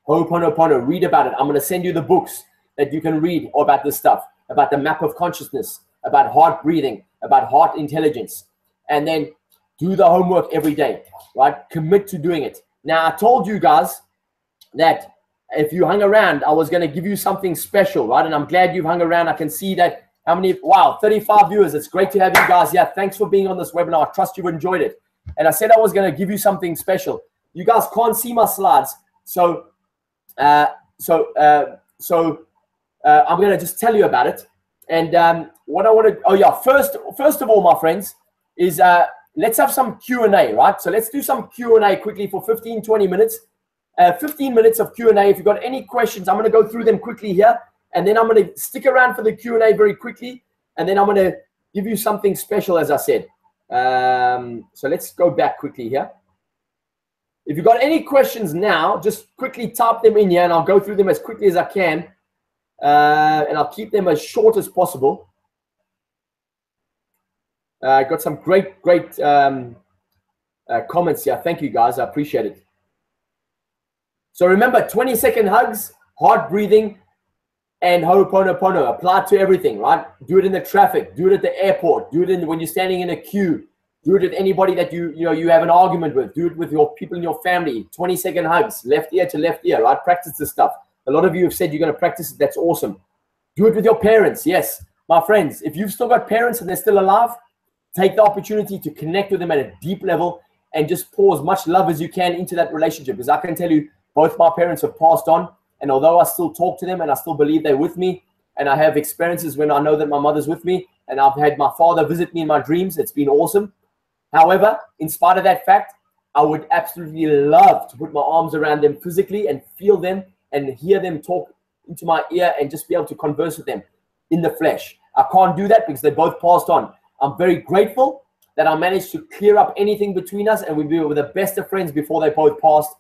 Ho'oponopono, read about it. I'm going to send you the books that you can read about this stuff, about the map of consciousness, about heart breathing, about heart intelligence. And then do the homework every day, right? Commit to doing it. Now, I told you guys that if you hung around, I was going to give you something special, right? And I'm glad you've hung around. I can see that how many, wow, 35 viewers. It's great to have you guys here. Thanks for being on this webinar. I trust you've enjoyed it. And I said I was going to give you something special. You guys can't see my slides. So I'm going to just tell you about it. And what I want to, oh yeah, first of all, my friends, is let's have some Q&A, right? So let's do some Q&A quickly for 15, 20 minutes. 15 minutes of Q&A. If you've got any questions, I'm going to go through them quickly here. And then I'm going to stick around for the Q&A very quickly. And then I'm going to give you something special, as I said. So let's go back quickly here. If you've got any questions now, just quickly type them in here and I'll go through them as quickly as I can. And I'll keep them as short as possible. I got some great comments here. Thank you, guys. I appreciate it. So remember, 20-second hugs, heart breathing, and Ho'oponopono. Apply to everything, right? Do it in the traffic. Do it at the airport. Do it when you're standing in a queue. Do it with anybody that you have an argument with. Do it with your people in your family. 20-second hugs, left ear to left ear, right? Practice this stuff. A lot of you have said you're going to practice it. That's awesome. Do it with your parents. Yes, my friends, if you've still got parents and they're still alive, take the opportunity to connect with them at a deep level and just pour as much love as you can into that relationship. Because I can tell you, both my parents have passed on, and although I still talk to them and I still believe they're with me, and I have experiences when I know that my mother's with me, and I've had my father visit me in my dreams, it's been awesome. However, in spite of that fact, I would absolutely love to put my arms around them physically and feel them and hear them talk into my ear and just be able to converse with them in the flesh. I can't do that because they both passed on. I'm very grateful that I managed to clear up anything between us, and we were the best of friends before they both passed.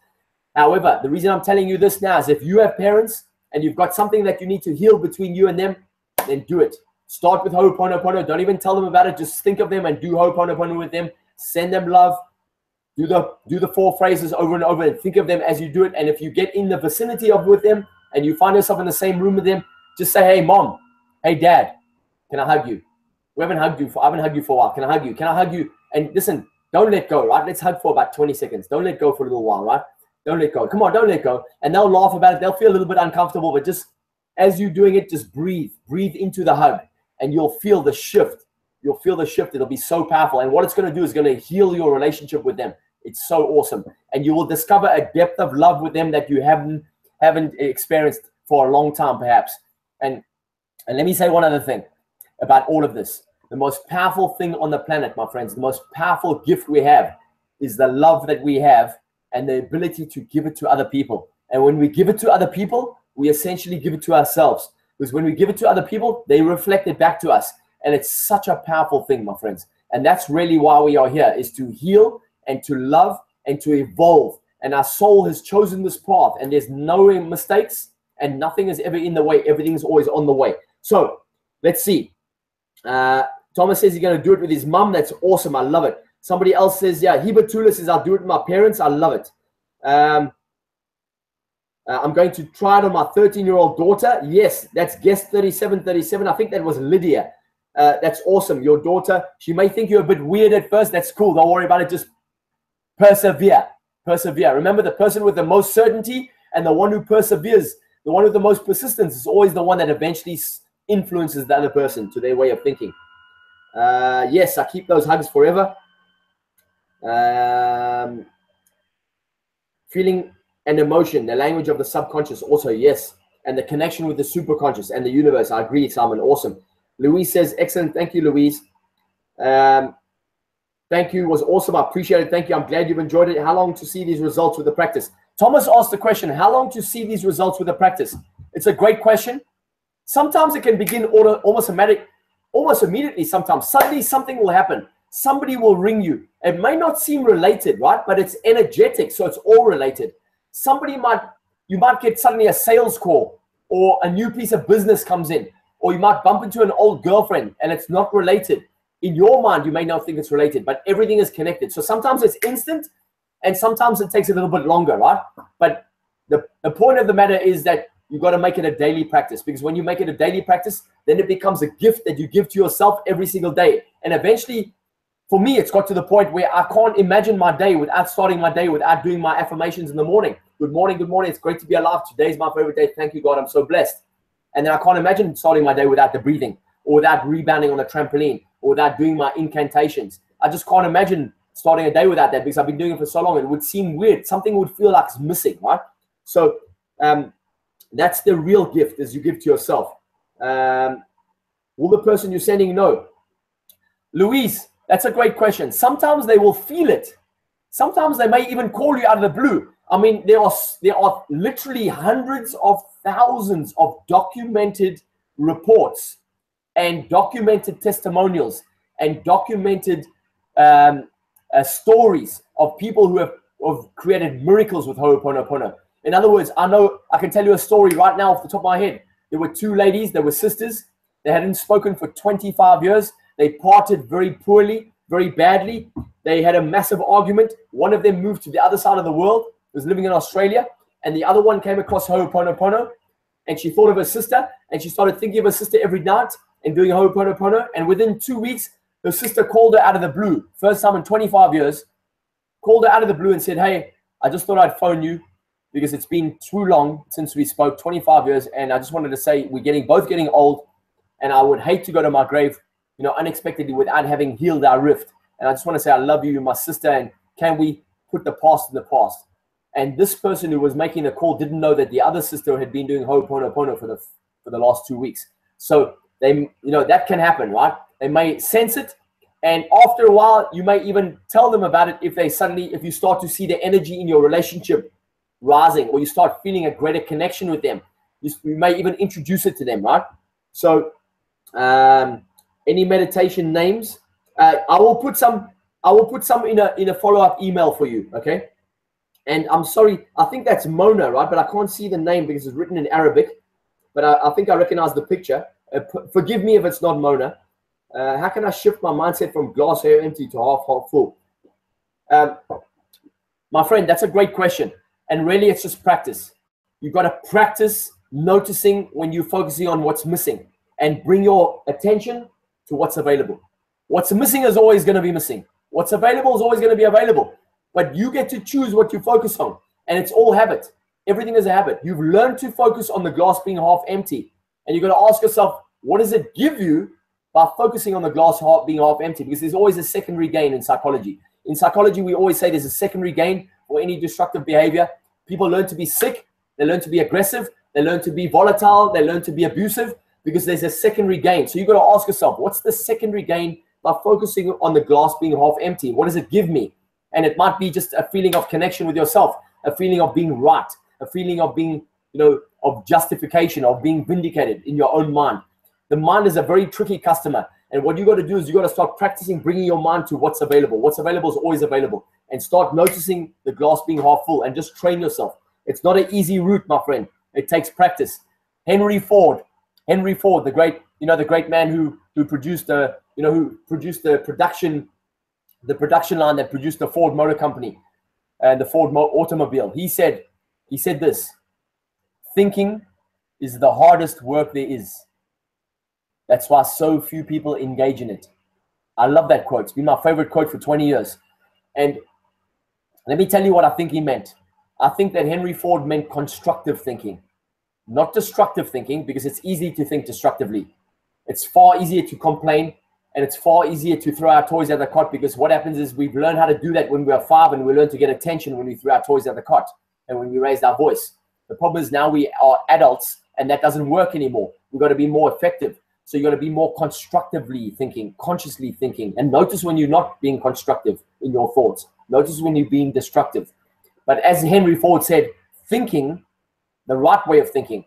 However, the reason I'm telling you this now is if you have parents and you've got something that you need to heal between you and them, then do it. Start with Ho'oponopono. Don't even tell them about it. Just think of them and do Ho'oponopono with them. Send them love. Do the 4 phrases over and over and think of them as you do it. And if you get in the vicinity of with them and you find yourself in the same room with them, just say, hey, mom, hey, dad, can I hug you? I haven't hugged you for a while. Can I hug you? Can I hug you? And listen, don't let go, right? Let's hug for about 20 seconds. Don't let go for a little while, right? Don't let go. Come on, don't let go. And they'll laugh about it. They'll feel a little bit uncomfortable, but just as you're doing it, just breathe. Breathe into the hug, and you'll feel the shift. You'll feel the shift. It'll be so powerful. And what it's going to do is going to heal your relationship with them. It's so awesome. And you will discover a depth of love with them that you haven't experienced for a long time, perhaps. And let me say one other thing about all of this. The most powerful thing on the planet, my friends, the most powerful gift we have is the love that we have and the ability to give it to other people. And when we give it to other people, we essentially give it to ourselves. Because when we give it to other people, they reflect it back to us. And it's such a powerful thing, my friends. And that's really why we are here, is to heal and to love and to evolve. And our soul has chosen this path, and there's no mistakes and nothing is ever in the way. Everything is always on the way. So let's see. Thomas says he's going to do it with his mum. That's awesome. I love it. Somebody else says, yeah, Hibatula says, I'll do it with my parents. I love it. I'm going to try it on my 13-year-old daughter. Yes, that's guest 3737. I think that was Lydia. That's awesome. Your daughter, she may think you're a bit weird at first. That's cool. Don't worry about it. Just persevere. Persevere. Remember, the person with the most certainty and the one who perseveres, the one with the most persistence is always the one that eventually influences the other person to their way of thinking. Yes, I keep those hugs forever. Feeling and emotion, the language of the subconscious also, yes. And the connection with the superconscious and the universe. I agree, Simon. Awesome. Louise says, excellent. Thank you, Louise. Thank you. It was awesome. I appreciate it. Thank you. I'm glad you've enjoyed it. How long to see these results with the practice? Thomas asked the question, how long to see these results with the practice? It's a great question. Sometimes it can begin almost immediately. Sometimes suddenly something will happen. Somebody will ring you. It may not seem related, right? But it's energetic, so it's all related. You might get suddenly a sales call, or a new piece of business comes in, or you might bump into an old girlfriend and it's not related. In your mind, you may not think it's related, but everything is connected. So sometimes it's instant and sometimes it takes a little bit longer, right? But the point of the matter is that you've got to make it a daily practice, because when you make it a daily practice, then it becomes a gift that you give to yourself every single day. And eventually, for me, it's got to the point where I can't imagine my day without starting my day, without doing my affirmations in the morning. Good morning, good morning. It's great to be alive. Today's my favorite day. Thank you, God. I'm so blessed. And then I can't imagine starting my day without the breathing, or without rebounding on a trampoline, or without doing my incantations. I just can't imagine starting a day without that, because I've been doing it for so long. It would seem weird. Something would feel like it's missing, right? So that's the real gift, is you give to yourself. Will the person you're sending know? Louise, that's a great question. Sometimes they will feel it. Sometimes they may even call you out of the blue. I mean, there are literally hundreds of thousands of documented reports and documented testimonials and documented stories of people who have created miracles with Ho'oponopono. In other words, I can tell you a story right now off the top of my head. There were 2 ladies, they were sisters. They hadn't spoken for 25 years. They parted very poorly, very badly. They had a massive argument. One of them moved to the other side of the world, was living in Australia, and the other one came across Ho'oponopono, and she thought of her sister, and she started thinking of her sister every night and doing Ho'oponopono. And within 2 weeks, her sister called her out of the blue, first time in 25 years, called her out of the blue and said, hey, I just thought I'd phone you because it's been too long since we spoke, 25 years, and I just wanted to say we're both getting old, and I would hate to go to my grave, unexpectedly without having healed our rift. And I just want to say I love you, you're my sister, and can we put the past in the past? And this person who was making the call didn't know that the other sister had been doing Ho'oponopono for the last 2 weeks. So they, that can happen, right? They may sense it, And after a while, you may even tell them about it if you start to see the energy in your relationship rising, or you start feeling a greater connection with them. You may even introduce it to them, right? So any meditation names, I will put some in a follow-up email for you, okay? And I'm sorry, I think that's Mona, right? But I can't see the name because it's written in Arabic, but I think I recognize the picture. Forgive me if it's not Mona. How can I shift my mindset from glass half empty to half full? My friend, that's a great question. And really, it's just practice. You've got to practice noticing when you're focusing on what's missing and bring your attention to what's available. What's missing is always going to be missing. What's available is always going to be available. But you get to choose what you focus on. And it's all habit. Everything is a habit. You've learned to focus on the glass being half empty. And you've got to ask yourself, what does it give you by focusing on the glass being half empty? Because there's always a secondary gain in psychology. In psychology, we always say there's a secondary gain for any destructive behavior. People learn to be sick. They learn to be aggressive. They learn to be volatile. They learn to be abusive because there's a secondary gain. So you've got to ask yourself, what's the secondary gain by focusing on the glass being half empty? What does it give me? And it might be just a feeling of connection with yourself, a feeling of being right, a feeling of being, of justification, of being vindicated in your own mind. The mind is a very tricky customer. And what you got to do is you got to start practicing bringing your mind to what's available. What's available is always available. And start noticing the glass being half full and just train yourself. It's not an easy route, my friend. It takes practice. Henry Ford, the great, the great man who produced the production line that produced the Ford Motor Company and the Ford automobile. He said this: thinking is the hardest work there is. That's why so few people engage in it. I love that quote. It's been my favorite quote for 20 years. And let me tell you what I think he meant. I think that Henry Ford meant constructive thinking, not destructive thinking, because it's easy to think destructively. It's far easier to complain, and it's far easier to throw our toys at the cot, because what happens is we've learned how to do that when we are 5, and we learn to get attention when we throw our toys at the cot and when we raised our voice. The problem is now we are adults, and that doesn't work anymore. We've got to be more effective. So you got to be more constructively thinking, consciously thinking, and notice when you're not being constructive in your thoughts. Notice when you're being destructive. But as Henry Ford said, thinking, the right way of thinking,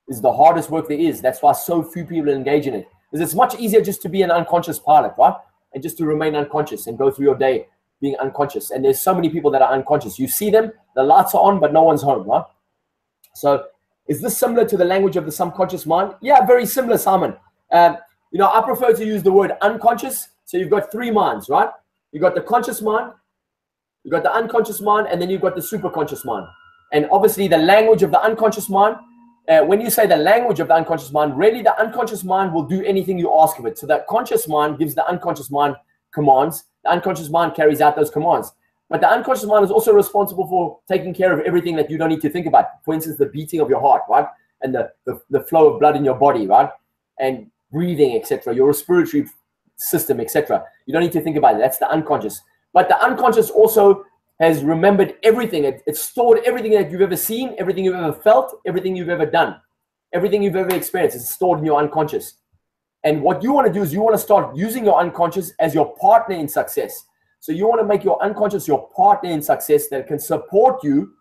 is the hardest work there is. That's why so few people engage in it. Because it's much easier just to be an unconscious pilot, right? And just to remain unconscious and go through your day being unconscious. And there's so many people that are unconscious. You see them, the lights are on, but no one's home, right? So is this similar to the language of the subconscious mind? Yeah, very similar, Simon. I prefer to use the word unconscious. So you've got 3 minds, right? You've got the conscious mind, you've got the unconscious mind, and then you've got the superconscious mind. And obviously the language of the unconscious mind, when you say the language of the unconscious mind, really the unconscious mind will do anything you ask of it. So that conscious mind gives the unconscious mind commands. The unconscious mind carries out those commands. But the unconscious mind is also responsible for taking care of everything that you don't need to think about. For instance, the beating of your heart, right? And the flow of blood in your body, right? And breathing, etc., your respiratory system, etc. You don't need to think about it. That's the unconscious. But the unconscious also has remembered everything. It's stored everything that you've ever seen, everything you've ever felt, everything you've ever done, everything you've ever experienced. It's stored in your unconscious. And what you want to do is you want to start using your unconscious as your partner in success. So you want to make your unconscious your partner in success that can support you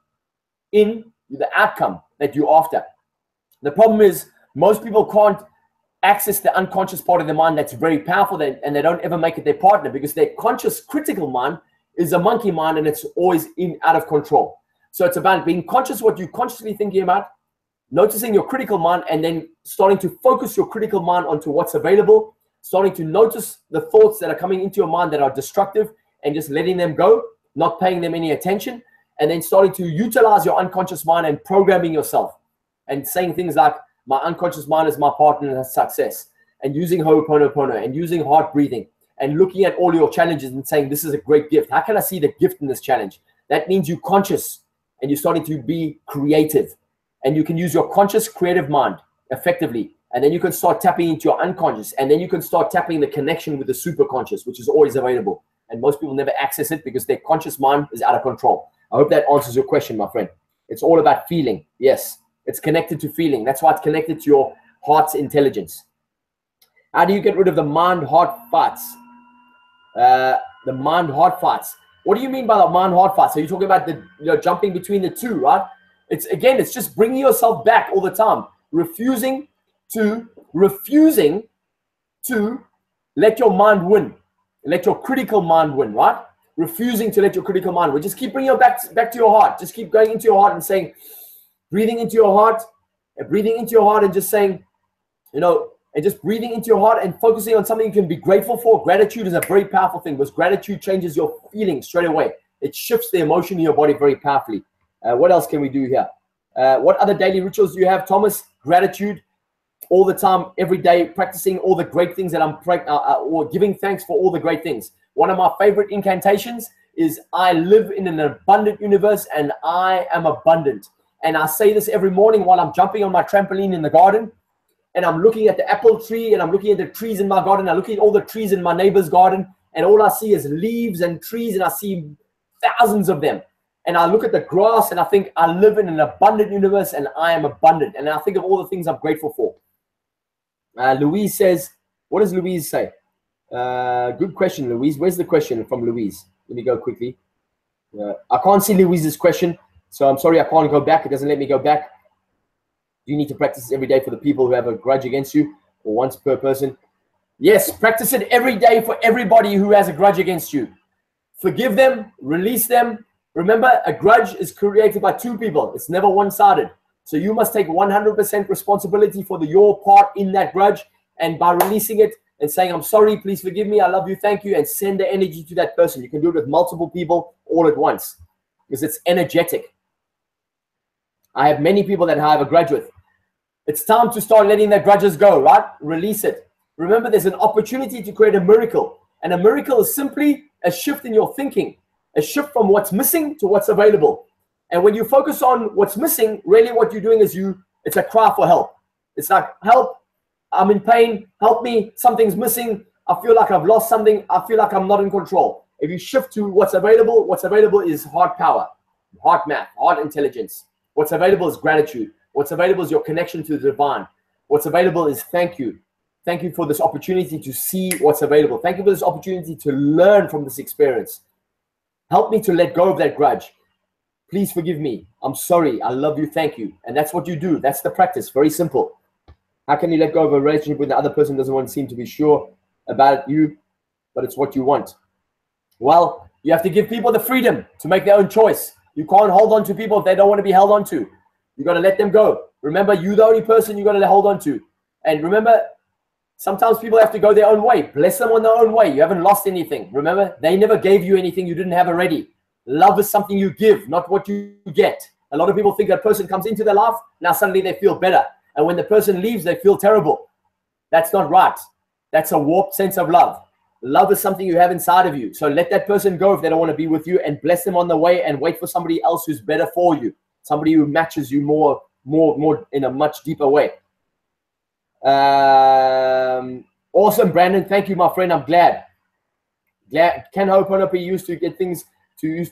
in the outcome that you're after. The problem is most people can't access the unconscious part of the mind that's very powerful, and they don't ever make it their partner because their conscious critical mind is a monkey mind, and it's always out of control. So it's about being conscious what you're consciously thinking about, noticing your critical mind, and then starting to focus your critical mind onto what's available, starting to notice the thoughts that are coming into your mind that are destructive and just letting them go, not paying them any attention, and then starting to utilize your unconscious mind and programming yourself and saying things like, my unconscious mind is my partner in success, and using Ho'oponopono and using heart breathing and looking at all your challenges and saying, this is a great gift. How can I see the gift in this challenge? That means you're conscious and you're starting to be creative, and you can use your conscious creative mind effectively. And then you can start tapping into your unconscious, and then you can start tapping the connection with the superconscious, which is always available. And most people never access it because their conscious mind is out of control. I hope that answers your question, my friend. It's all about feeling. Yes. It's connected to feeling. That's why it's connected to your heart's intelligence. How do you get rid of the mind-heart fights? The mind-heart fights. What do you mean by the mind-heart fights? Are you talking about the jumping between the two, right? It's just bringing yourself back all the time, refusing to let your mind win, let your critical mind win, right? Refusing to let your critical mind win. Just keep bringing your back to your heart. Just keep going into your heart and saying, breathing into your heart and just saying, and just breathing into your heart and focusing on something you can be grateful for. Gratitude is a very powerful thing because gratitude changes your feelings straight away. It shifts the emotion in your body very powerfully. What else can we do here? What other daily rituals do you have, Thomas? Gratitude all the time, every day, practicing all the great things that or giving thanks for all the great things. One of my favorite incantations is I live in an abundant universe and I am abundant. And I say this every morning while I'm jumping on my trampoline in the garden and I'm looking at the apple tree and I'm looking at the trees in my garden. I'm looking at all the trees in my neighbor's garden and all I see is leaves and trees and I see thousands of them. And I look at the grass and I think I live in an abundant universe and I am abundant. And I think of all the things I'm grateful for. Louise says, what does Louise say? Good question, Louise. Where's the question from Louise? Let me go quickly. I can't see Louise's question, so I'm sorry I can't go back. It doesn't let me go back. You need to practice every day for the people who have a grudge against you, or once per person. Yes, practice it every day for everybody who has a grudge against you. Forgive them, release them. Remember, a grudge is created by two people. It's never one-sided. So you must take 100% responsibility for your part in that grudge. And by releasing it and saying, I'm sorry, please forgive me, I love you, thank you, and send the energy to that person. You can do it with multiple people all at once because it's energetic. I have many people that I have a grudge with. It's time to start letting their grudges go, right? Release it. Remember, there's an opportunity to create a miracle. And a miracle is simply a shift in your thinking, a shift from what's missing to what's available. And when you focus on what's missing, really what you're doing is it's a cry for help. It's like, help, I'm in pain, help me, something's missing, I feel like I've lost something, I feel like I'm not in control. If you shift to what's available is heart power, heart math, heart intelligence. What's available is gratitude. What's available is your connection to the divine. What's available is thank you. Thank you for this opportunity to see what's available. Thank you for this opportunity to learn from this experience. Help me to let go of that grudge. Please forgive me. I'm sorry. I love you. Thank you. And that's what you do. That's the practice. Very simple. How can you let go of a relationship when the other person doesn't want to seem to be sure about you, but it's what you want? Well, you have to give people the freedom to make their own choice. You can't hold on to people if they don't want to be held on to. You got to let them go. Remember, you're the only person you got to hold on to. And remember, sometimes people have to go their own way. Bless them on their own way. You haven't lost anything. Remember, they never gave you anything you didn't have already. Love is something you give, not what you get. A lot of people think that person comes into their life, now suddenly they feel better. And when the person leaves, they feel terrible. That's not right. That's a warped sense of love. Love is something you have inside of you. So let that person go if they don't want to be with you and bless them on the way and wait for somebody else who's better for you. Somebody who matches you more in a much deeper way. Awesome, Brandon. Thank you, my friend. I'm glad. Can Ho'oponopono be used to get things be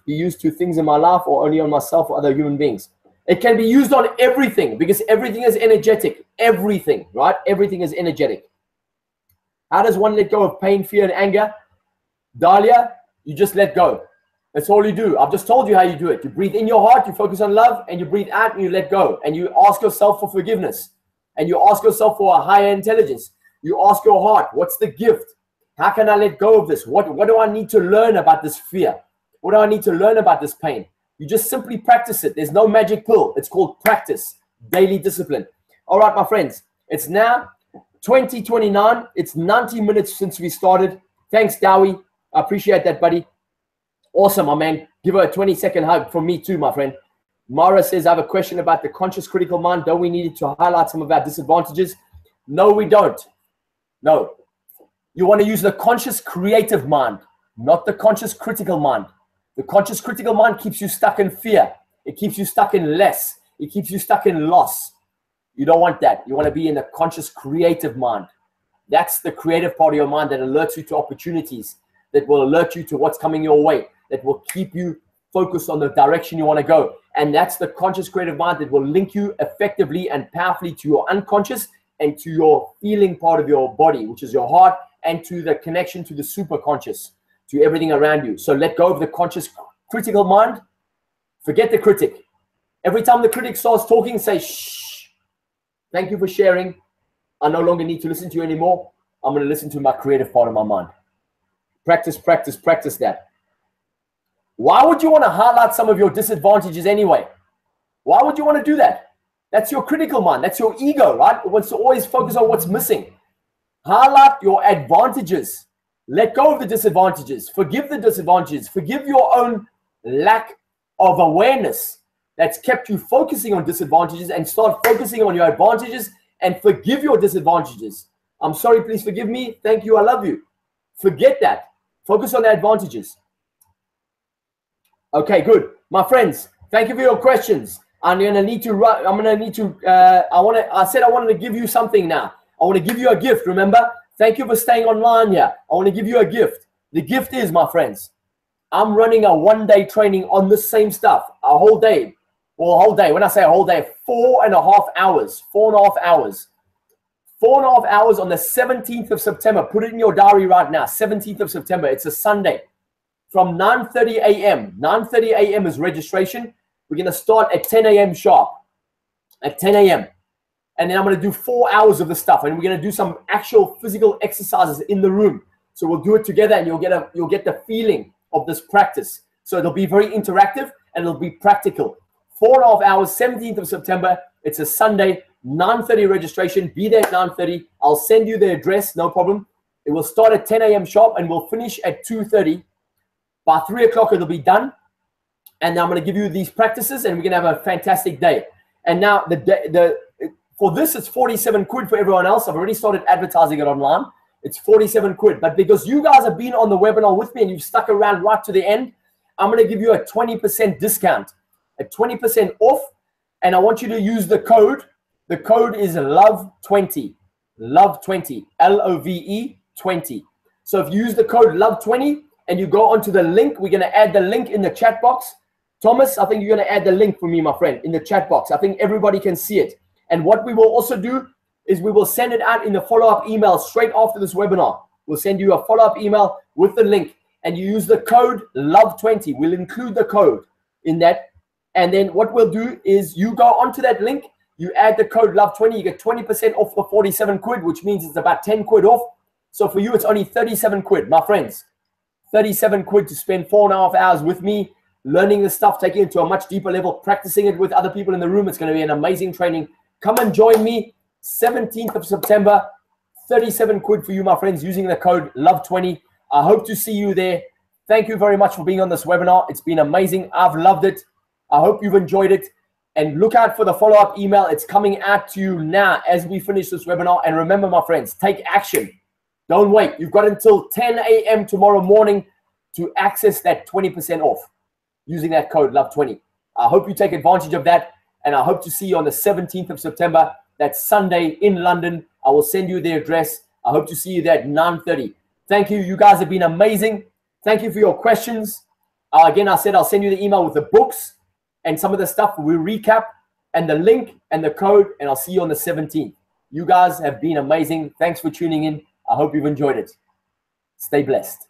used to things in my life or only on myself or other human beings? It can be used on everything because everything is energetic. Everything, right? Everything is energetic. How does one let go of pain, fear, and anger? Dahlia, you just let go. That's all you do. I've just told you how you do it. You breathe in your heart, you focus on love, and you breathe out and you let go. And you ask yourself for forgiveness. And you ask yourself for a higher intelligence. You ask your heart, what's the gift? How can I let go of this? What do I need to learn about this fear? What do I need to learn about this pain? You just simply practice it. There's no magic pill. It's called practice, daily discipline. All right, my friends, it's now 2029. It's 90 minutes since we started. Thanks, Dowie. I appreciate that, buddy. Awesome, my man. Give her a 20-second hug from me too, my friend. Mara says, I have a question about the conscious critical mind. Don't we need to highlight some of our disadvantages? No, we don't. No. You want to use the conscious creative mind, not the conscious critical mind. The conscious critical mind keeps you stuck in fear. It keeps you stuck in less. It keeps you stuck in loss. You don't want that. You want to be in the conscious creative mind. That's the creative part of your mind that alerts you to opportunities, that will alert you to what's coming your way, that will keep you focused on the direction you want to go. And that's the conscious creative mind that will link you effectively and powerfully to your unconscious and to your feeling part of your body, which is your heart, and to the connection to the super conscious, to everything around you. So let go of the conscious critical mind. Forget the critic. Every time the critic starts talking, say, shh. Thank you for sharing. I no longer need to listen to you anymore. I'm going to listen to my creative part of my mind. Practice, practice, practice that. Why would you want to highlight some of your disadvantages anyway? Why would you want to do that? That's your critical mind. That's your ego, right? It wants to always focus on what's missing. Highlight your advantages. Let go of the disadvantages. Forgive the disadvantages. Forgive your own lack of awareness that's kept you focusing on disadvantages, and start focusing on your advantages and forgive your disadvantages. I'm sorry, please forgive me. Thank you, I love you. Forget that. Focus on the advantages. Okay, good. My friends, thank you for your questions. I'm gonna need to. I said I wanted to give you something now. I want to give you a gift. Remember? Thank you for staying online here. I want to give you a gift. The gift is, my friends, I'm running a one-day training on the same stuff. A whole day. Well, a whole day. When I say a whole day, 4.5 hours. 4.5 hours. 4.5 hours on the 17th of September. Put it in your diary right now. 17th of September. It's a Sunday. From 9:30 a.m. 9:30 a.m. is registration. We're going to start at 10 a.m. sharp. At 10 a.m. And then I'm going to do 4 hours of the stuff. And we're going to do some actual physical exercises in the room. So we'll do it together, and you'll get the feeling of this practice. So it'll be very interactive, and it'll be practical. 4.5 hours, 17th of September. It's a Sunday, 9:30 registration. Be there at 9:30. I'll send you the address, no problem. It will start at 10 a.m. sharp, and we'll finish at 2:30. By 3 o'clock, it'll be done. And I'm going to give you these practices, and we're going to have a fantastic day. And now, for this, it's 47 quid for everyone else. I've already started advertising it online. It's 47 quid. But because you guys have been on the webinar with me and you've stuck around right to the end, I'm going to give you a 20% discount, a 20% off. And I want you to use the code. The code is LOVE20, LOVE20, LOVE 20. So if you use the code LOVE20 and you go onto the link, we're going to add the link in the chat box. Thomas, I think you're going to add the link for me, my friend, in the chat box. I think everybody can see it. And what we will also do is we will send it out in the follow-up email straight after this webinar. We'll send you a follow-up email with the link, and you use the code LOVE20. We'll include the code in that. And then what we'll do is you go onto that link, you add the code LOVE20, you get 20% off the 47 quid, which means it's about 10 quid off. So for you, it's only 37 quid, my friends. 37 quid to spend 4.5 hours with me, learning this stuff, taking it to a much deeper level, practicing it with other people in the room. It's going to be an amazing training. Come and join me, 17th of September, 37 quid for you, my friends, using the code LOVE20. I hope to see you there. Thank you very much for being on this webinar. It's been amazing. I've loved it. I hope you've enjoyed it. And look out for the follow-up email. It's coming out to you now as we finish this webinar. And remember, my friends, take action. Don't wait. You've got until 10 a.m. tomorrow morning to access that 20% off using that code LOVE20. I hope you take advantage of that. And I hope to see you on the 17th of September. That's Sunday in London. I will send you the address. I hope to see you there at 9:30. Thank you. You guys have been amazing. Thank you for your questions. Again, I said I'll send you the email with the books and some of the stuff. We'll recap and the link and the code. And I'll see you on the 17th. You guys have been amazing. Thanks for tuning in. I hope you've enjoyed it. Stay blessed.